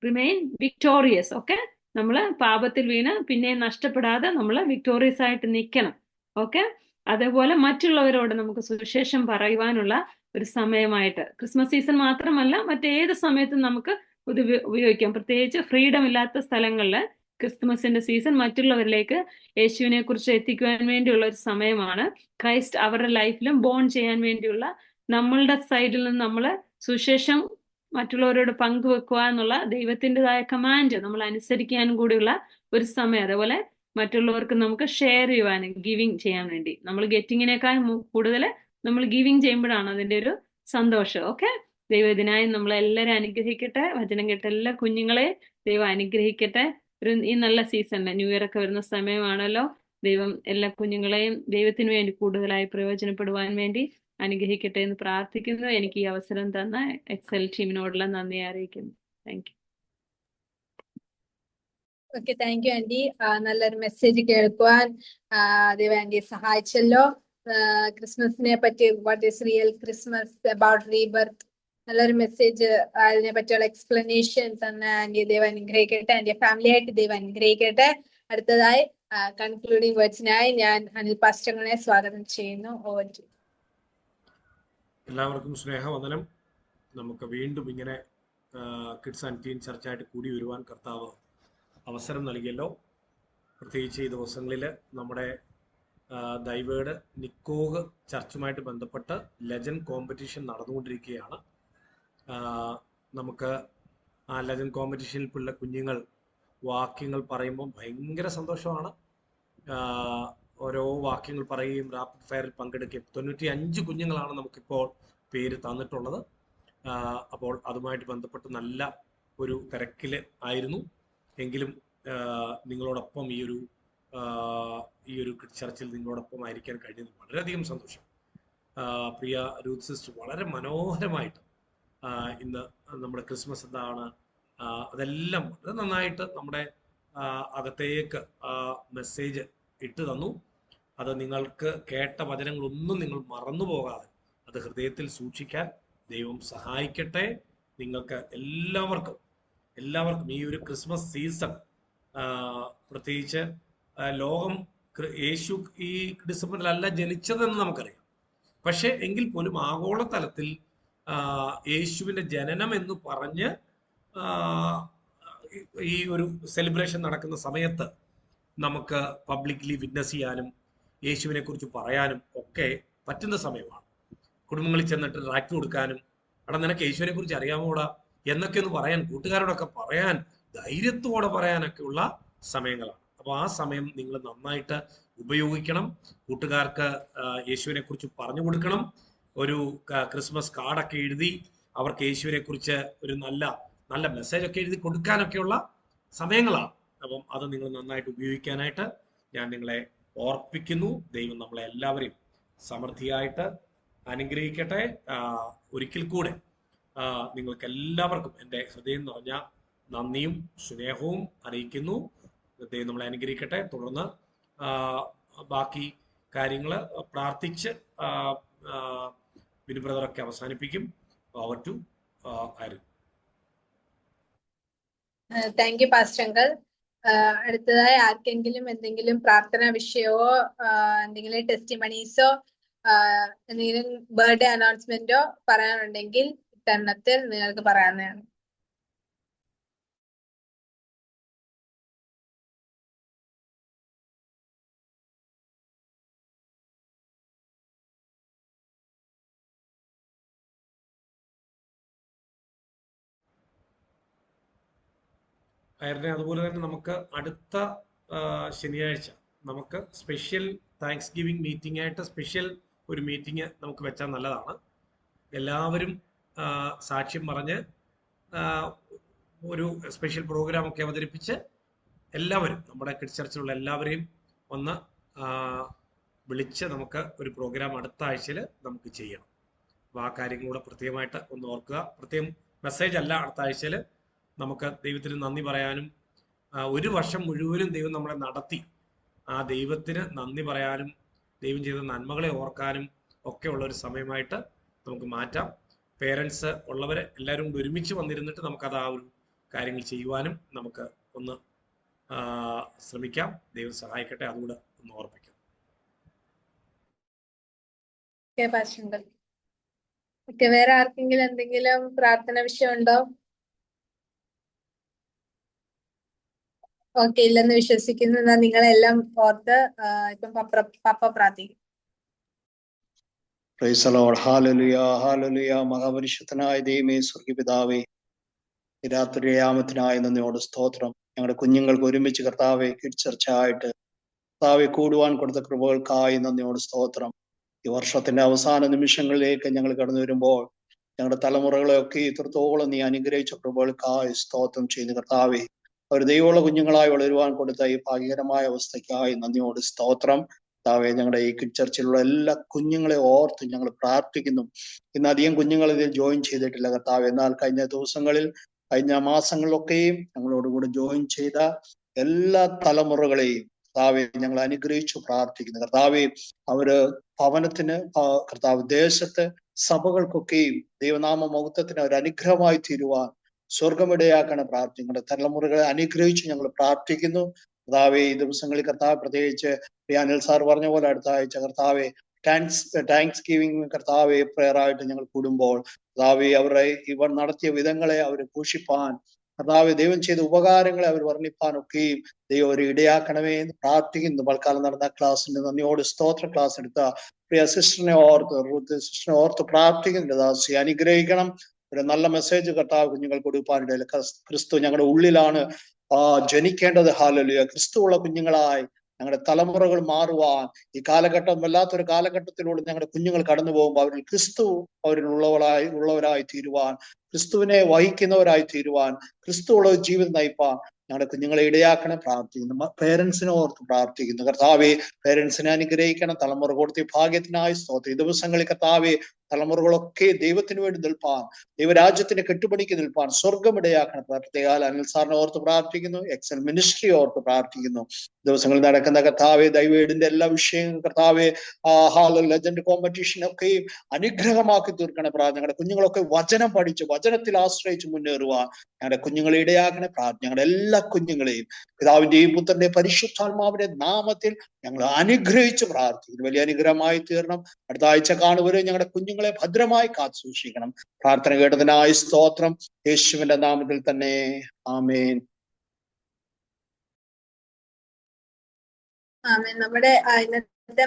remain victorious. Okay, നമ്മൾ പാപത്തിൽ വീണ് പിന്നെ നഷ്ടപ്പെടാതെ നമ്മൾ വിക്ടോറിയസ് ആയിട്ട് നിൽക്കണം. ഓക്കെ, അതേപോലെ മറ്റുള്ളവരോട് നമുക്ക് സുവിശേഷം പറയുവാനുള്ള ഒരു സമയമായിട്ട് ക്രിസ്മസ് സീസൺ മാത്രമല്ല മറ്റേത് സമയത്തും നമുക്ക് ഇത് ഉപയോഗിക്കാം. പ്രത്യേകിച്ച് ഫ്രീഡം ഇല്ലാത്ത സ്ഥലങ്ങളിൽ ക്രിസ്മസിന്റെ സീസൺ മറ്റുള്ളവരിലേക്ക് യേശുവിനെ കുറിച്ച് എത്തിക്കുവാൻ വേണ്ടിയുള്ള ഒരു സമയമാണ്. ക്രൈസ്റ്റ് അവരുടെ ലൈഫിലും ബോൺ ചെയ്യാൻ വേണ്ടിയുള്ള നമ്മളുടെ സൈഡിൽ നിന്ന് നമ്മൾ സുവിശേഷം മറ്റുള്ളവരോട് പങ്കുവെക്കുക എന്നുള്ള ദൈവത്തിൻ്റെതായ കമാൻഡ് നമ്മൾ അനുസരിക്കാനും കൂടിയുള്ള ഒരു സമയം. അതേപോലെ മറ്റുള്ളവർക്ക് നമുക്ക് ഷെയർ ചെയ്യുവാനും ഗിവിങ് ചെയ്യാൻ വേണ്ടി, നമ്മൾ ഗെറ്റിങ്ങിനേക്കാൾ കൂടുതൽ നമ്മൾ ഗിവിങ് ചെയ്യുമ്പോഴാണ് അതിന്റെ ഒരു സന്തോഷം. ഓക്കെ, ദൈവം ഇതിനായി നമ്മളെല്ലാവരും അനുഗ്രഹിക്കട്ടെ. വചനം കേട്ട എല്ലാ കുഞ്ഞുങ്ങളെ ദൈവം അനുഗ്രഹിക്കട്ടെ. ഈ നല്ല സീസണില് ന്യൂ ഇയർ ഒക്കെ വരുന്ന സമയമാണല്ലോ. ദൈവം എല്ലാ കുഞ്ഞുങ്ങളെയും ദൈവത്തിന് വേണ്ടി കൂടുതലായി പ്രയോജനപ്പെടുവാൻ വേണ്ടി അനുഗ്രഹിക്കട്ടെ എന്ന് പ്രാർത്ഥിക്കുന്നു. എനിക്ക് ഈ അവസരം തന്ന എക്സൽ ടീമിനോടുള്ള നന്ദി അറിയിക്കുന്നു. Thank you. Okay, thank you aunty. നല്ലൊരു മെസ്സേജ് കേൾക്കുവാൻ ദൈവം ആന്റിയെ സഹായിച്ചല്ലോ. ക്രിസ്മസിനെ പറ്റി, what is real Christmas, about rebirth, നല്ലൊരു മെസ്സേജ്, അതിനെ പറ്റിയുള്ള എക്സ്പ്ലനേഷൻ തന്ന ആന്റിയെ ദൈവം അനുഗ്രഹിക്കട്ടെ. ആന്റിയെ ഫാമിലി ആയിട്ട് ദൈവം അനുഗ്രഹിക്കട്ടെ. അടുത്തതായി കൺക്ലൂഡിംഗ് വേർഡ്സിനായി ഞാൻ അനിൽ പാസ്റ്ററിനെ സ്വാഗതം ചെയ്യുന്നു. Over to. എല്ലാവർക്കും സ്നേഹവന്ദനം. നമുക്ക് വീണ്ടും ഇങ്ങനെ കിഡ്സ് ആൻഡ് ടീൻ ചർച്ചായിട്ട് കൂടി വരുവാൻ കർത്താവ് അവസരം നൽകിയല്ലോ. പ്രത്യേകിച്ച് ഈ ദിവസങ്ങളിൽ നമ്മുടെ ദൈവേഡ് നിക്കോഗ് ചർച്ചുമായിട്ട് ബന്ധപ്പെട്ട് ലെജൻഡ് കോമ്പറ്റീഷൻ നടന്നുകൊണ്ടിരിക്കുകയാണ്. നമുക്ക് ആ ലെജൻഡ് കോമ്പറ്റീഷനിലുള്ള കുഞ്ഞുങ്ങൾ വാക്യങ്ങൾ പറയുമ്പോൾ ഭയങ്കര സന്തോഷമാണ്. ഓരോ വാക്യങ്ങൾ പറയുകയും റാപ്പിഡ് ഫയറിൽ പങ്കെടുക്കുകയും 95 കുഞ്ഞുങ്ങളാണ് നമുക്കിപ്പോൾ പേര് തന്നിട്ടുള്ളത്. അപ്പോൾ അതുമായിട്ട് ബന്ധപ്പെട്ട് നല്ല ഒരു തിരക്കിൽ ആയിരുന്നു. എങ്കിലും നിങ്ങളോടൊപ്പം ഈ ഒരു ചർച്ചിൽ നിങ്ങളോടൊപ്പം ആയിരിക്കാൻ കഴിഞ്ഞത് വളരെയധികം സന്തോഷം. പ്രിയ രൂത്ത് സിസ്റ്റർ വളരെ മനോഹരമായിട്ട് ഇന്ന് നമ്മുടെ ക്രിസ്മസ് എന്താണ് അതെല്ലാം വളരെ നന്നായിട്ട് നമ്മുടെ അകത്തേക്ക് മെസ്സേജ് ഇട്ട് തന്നു. അത് നിങ്ങൾക്ക് കേട്ട വചനങ്ങളൊന്നും നിങ്ങൾ മറന്നു പോകാതെ അത് ഹൃദയത്തിൽ സൂക്ഷിക്കാൻ ദൈവം സഹായിക്കട്ടെ. നിങ്ങൾക്ക് എല്ലാവർക്കും ഈ ഒരു ക്രിസ്മസ് സീസൺ, പ്രത്യേകിച്ച് ലോകം യേശു ഈ ഡിസംബറിലല്ല ജനിച്ചതെന്ന് നമുക്കറിയാം. പക്ഷെ എങ്കിൽ പോലും ആഗോള തലത്തിൽ യേശുവിന്റെ ജനനം എന്ന് പറഞ്ഞ് ഈ ഒരു സെലിബ്രേഷൻ നടക്കുന്ന സമയത്ത് നമുക്ക് പബ്ലിക്ലി വിറ്റ്നസ് ചെയ്യാനും യേശുവിനെ കുറിച്ച് പറയാനും ഒക്കെ പറ്റുന്ന സമയമാണ്. കുടുംബങ്ങളിൽ ചെന്നിട്ട് ട്രാക്ട് കൊടുക്കാനും, എടാ നിനക്ക് യേശുവിനെ കുറിച്ച് അറിയാമോടാ എന്നൊക്കെ ഒന്ന് പറയാൻ, കൂട്ടുകാരോടൊക്കെ പറയാൻ, ധൈര്യത്തോടെ പറയാനൊക്കെയുള്ള സമയങ്ങളാണ്. അപ്പോൾ ആ സമയം നിങ്ങൾ നന്നായിട്ട് ഉപയോഗിക്കണം. കൂട്ടുകാർക്ക് യേശുവിനെ കുറിച്ച് പറഞ്ഞു കൊടുക്കണം. ഒരു ക്രിസ്മസ് കാർഡൊക്കെ എഴുതി അവർക്ക് യേശുവിനെ കുറിച്ച് ഒരു നല്ല മെസ്സേജ് ഒക്കെ എഴുതി കൊടുക്കാനൊക്കെയുള്ള സമയങ്ങളാണ്. അപ്പം അത് നിങ്ങൾ നന്നായിട്ട് ഉപയോഗിക്കാനായിട്ട് ഞാൻ നിങ്ങളെ ഓർപ്പിക്കുന്നു. ദൈവം നമ്മളെ എല്ലാവരെയും സമൃദ്ധിയായിട്ട് അനുഗ്രഹിക്കട്ടെ. ഒരിക്കൽ കൂടെ നിങ്ങൾക്ക് എല്ലാവർക്കും എൻ്റെ ഹൃദയം നിറഞ്ഞ നന്ദിയും സ്നേഹവും അറിയിക്കുന്നു. ദൈവം നമ്മളെ അനുഗ്രഹിക്കട്ടെ. തുടർന്ന് ബാക്കി കാര്യങ്ങൾ പ്രാർത്ഥിച്ച് ബിനു ബ്രദറൊക്കെ അവസാനിപ്പിക്കും. Over to Arun. Thank you pastor uncle. അടുത്തതായി ആർക്കെങ്കിലും എന്തെങ്കിലും പ്രാർത്ഥന വിഷയമോ എന്തെങ്കിലും ടെസ്റ്റിമണീസോ എന്തെങ്കിലും ബർത്ത്ഡേ അനൗൺസ്മെന്റോ പറയാനുണ്ടെങ്കിൽ ഇത്തരണത്തിൽ നിങ്ങൾക്ക് പറയാവുന്നതാണ്. അയറിനെ അതുപോലെ തന്നെ നമുക്ക് അടുത്ത ശനിയാഴ്ച നമുക്ക് സ്പെഷ്യൽ താങ്ക്സ് ഗിവിംഗ് മീറ്റിംഗ് ആയിട്ട് സ്പെഷ്യൽ ഒരു മീറ്റിംഗ് നമുക്ക് വെച്ചാൽ നല്ലതാണ്. എല്ലാവരും സാക്ഷ്യം പറഞ്ഞ് ഒരു സ്പെഷ്യൽ പ്രോഗ്രാം ഒക്കെ അവതരിപ്പിച്ച് എല്ലാവരും നമ്മുടെ കിഡ്സ് ചർച്ചിലുള്ള എല്ലാവരെയും ഒന്ന് വിളിച്ച് നമുക്ക് ഒരു പ്രോഗ്രാം അടുത്ത ആഴ്ചയിൽ നമുക്ക് ചെയ്യണം. അപ്പോൾ ആ കാര്യങ്ങളൂടെ പ്രത്യേകമായിട്ട് ഒന്ന് ഓർക്കുക. പ്രത്യേകം മെസ്സേജ് അല്ല, അടുത്ത ആഴ്ചയിൽ നമുക്ക് ദൈവത്തിന് നന്ദി പറയാനും ഒരു വർഷം മുഴുവനും ദൈവം നമ്മളെ നടത്തി ആ ദൈവത്തിന് നന്ദി പറയാനും ദൈവം ചെയ്ത നന്മകളെ ഓർക്കാനും ഒക്കെ ഉള്ള ഒരു സമയമായിട്ട് നമുക്ക് മാറ്റാം. പേരൻസ് ഉള്ളവരെ എല്ലാവരും കൂടി ഒരുമിച്ച് വന്നിരുന്നിട്ട് നമുക്കത് ആ ഒരു കാര്യങ്ങൾ ചെയ്യുവാനും നമുക്ക് ഒന്ന് ശ്രമിക്കാം. ദൈവം സഹായിക്കട്ടെ. അതുകൂടെ ഒന്ന് ഓർപ്പിക്കാം. വേറെ ആർക്കെങ്കിലും എന്തെങ്കിലും പ്രാർത്ഥന വിഷയം ഉണ്ടോ? ഓക്കെ, ഇല്ലെന്ന് വിശ്വസിക്കുന്നു. നിങ്ങളെല്ലാം ഓർത്ത് ഇപ്പം പപ്പ പ്രാർത്ഥിക്കും. Praise the lord. ഹല്ലേലൂയ, ഹല്ലേലൂയ. മഹാപരിശുദ്ധനായ ദൈവമേ, സ്വർഗ്ഗപിതാവേ, രാത്രി യാമത്തിനായി നന്ദിയോട് സ്തോത്രം. ഞങ്ങളുടെ കുഞ്ഞുങ്ങൾക്ക് ഒരുമിച്ച് കർത്താവെ കിഡ്സ് ചർച്ചായിട്ട് കർത്താവെ കൂടുവാൻ കൊടുത്ത കൃപകൾക്കായി നന്ദിയോട് സ്തോത്രം. ഈ വർഷത്തിന്റെ അവസാന നിമിഷങ്ങളിലേക്ക് ഞങ്ങൾ കടന്നു വരുമ്പോൾ ഞങ്ങളുടെ തലമുറകളെയൊക്കെ ഇത്രത്തോളം നീ അനുഗ്രഹിച്ച കൃപകൾക്കായി സ്തോത്രം ചെയ്യുന്ന കർത്താവെ, അവർ ദൈവമുള്ള കുഞ്ഞുങ്ങളായി വളരുവാൻ കൊടുത്ത ഈ ഭാഗ്യകരമായ അവസ്ഥയ്ക്കായി നന്ദിയോട് സ്തോത്രം. കർത്താവെ, ഞങ്ങളുടെ ഈ കിഡ് ചർച്ചിലുള്ള എല്ലാ കുഞ്ഞുങ്ങളെ ഓർത്ത് ഞങ്ങൾ പ്രാർത്ഥിക്കുന്നു. ഇന്ന് അധികം കുഞ്ഞുങ്ങൾ ഇതിൽ ജോയിൻ ചെയ്തിട്ടില്ല കർത്താവ്. എന്നാൽ കഴിഞ്ഞ മാസങ്ങളിലൊക്കെയും ഞങ്ങളോടുകൂടി ജോയിൻ ചെയ്ത എല്ലാ തലമുറകളെയും കർത്താവെ ഞങ്ങൾ അനുഗ്രഹിച്ചു പ്രാർത്ഥിക്കുന്നു. കർത്താവെ, അവര് ഭവനത്തിന് കർത്താവ് ദേശത്ത് സഭകൾക്കൊക്കെയും ദൈവനാമ മഹത്വത്തിന് ഒരു അനുഗ്രഹമായി തീരുവാൻ സ്വർഗമിടയാക്കണം പ്രാർത്ഥിക്കുന്നത്. തലമുറകളെ അനുഗ്രഹിച്ച് ഞങ്ങൾ പ്രാർത്ഥിക്കുന്നു. കർത്താവെ, ഈ ദിവസങ്ങളിൽ കർത്താവ് പ്രത്യേകിച്ച് അനിൽ സാർ പറഞ്ഞ പോലെ അടുത്ത ആഴ്ച കർത്താവെ താങ്ക്സ് ഗിവിംഗ് കർത്താവെ പ്രയറായിട്ട് ഞങ്ങൾ കൂടുമ്പോൾ കർത്താവെ ഇവർ നടത്തിയ വിധങ്ങളെ അവർ പോഷിപ്പാൻ, കർത്താവെ ദൈവം ചെയ്ത ഉപകാരങ്ങളെ അവർ വർണ്ണിപ്പാനൊക്കെയും ദൈവം ഒരു ഇടയാക്കണമേ എന്ന് പ്രാർത്ഥിക്കുന്നു. തൽക്കാലം നടന്ന ക്ലാസ്സിന്റെ നന്ദിയോട് സ്തോത്ര ക്ലാസ് എടുത്ത പ്രിയ സിസ്റ്ററിനെ ഓർത്ത് പ്രാർത്ഥിക്കുന്നുണ്ട്. ദാസി അനുഗ്രഹിക്കണം. ഒരു നല്ല മെസ്സേജ് കർത്താവ് കുഞ്ഞുങ്ങൾ കൊടുപ്പാനിടയിൽ ക്രിസ്തു ഞങ്ങളുടെ ഉള്ളിലാണ് ജനിക്കേണ്ടത്. ഹല്ലേലൂയ. ക്രിസ്തുവുള്ള കുഞ്ഞുങ്ങളായി ഞങ്ങളുടെ തലമുറകൾ മാറുവാൻ, ഈ കാലഘട്ടം വല്ലാത്തൊരു കാലഘട്ടത്തിലൂടെ ഞങ്ങളുടെ കുഞ്ഞുങ്ങൾ കടന്നു പോകുമ്പോൾ അവരിൽ ക്രിസ്തു ഉള്ളവരായി തീരുവാൻ, ക്രിസ്തുവിനെ വഹിക്കുന്നവരായി തീരുവാൻ, ക്രിസ്തുവുള്ള ജീവിതം നയിപ്പാൻ ഞങ്ങളുടെ കുഞ്ഞുങ്ങളെ ഇടയാക്കണം പ്രാർത്ഥിക്കുന്നു. പേരൻസിനെ ഓർത്ത് പ്രാർത്ഥിക്കുന്നു. കർത്താവെ, പേരൻസിനെ അനുഗ്രഹിക്കണം. തലമുറ കൊടുത്ത ഭാഗ്യത്തിനായി സ്തോത്രം. ഈ ദിവസങ്ങളിൽ കർത്താവെ, തലമുറകളൊക്കെ ദൈവത്തിന് വേണ്ടി നിൽപ്പാൻ, ദൈവരാജ്യത്തിന് കെട്ടുപണിക്ക് നിൽപ്പാൻ സ്വർഗം ഇടയാക്കണം. പ്രത്യേകാൽ അനിൽ സാറിനെ ഓർത്ത് പ്രാർത്ഥിക്കുന്നു. എക്സൽ മിനിസ്ട്രി ഓർത്ത് പ്രാർത്ഥിക്കുന്നു. ദിവസങ്ങളിൽ നടക്കുന്ന കർത്താവെ, ദൈവയുടെ എല്ലാ വിഷയങ്ങളും കർത്താവെ, ലെജൻഡ് കോമ്പറ്റീഷൻ ഒക്കെയും അനുഗ്രഹമാക്കി തീർക്കണം. ഞങ്ങളുടെ കുഞ്ഞുങ്ങളൊക്കെ വചനം പഠിച്ച് വചനത്തിൽ ആശ്രയിച്ച് മുന്നേറുവാൻ ഞങ്ങളുടെ കുഞ്ഞുങ്ങളെ ഇടയാക്കണേ. ഞങ്ങളുടെ എല്ലാ കുഞ്ഞുങ്ങളെയും പിതാവിന്റെയും പുത്രന്റെയും പരിശുദ്ധാത്മാവിന്റെ നാമത്തിൽ ഞങ്ങൾ അനുഗ്രഹിച്ച് പ്രാർത്ഥിക്കുന്നു. വലിയ അനുഗ്രഹമായി തീരണം. അടുത്ത ആഴ്ച കാണുവരെ ഞങ്ങളുടെ കുഞ്ഞുങ്ങളെ ഭദ്രമായി കാത്തു സൂക്ഷിക്കണം. പ്രാർത്ഥന കേട്ടതിനായി സ്തോത്രം. യേശുവിന്റെ നാമത്തിൽ തന്നെ ആമേൻ. ആമേൻ. നമ്മുടെ ഇന്നത്തെ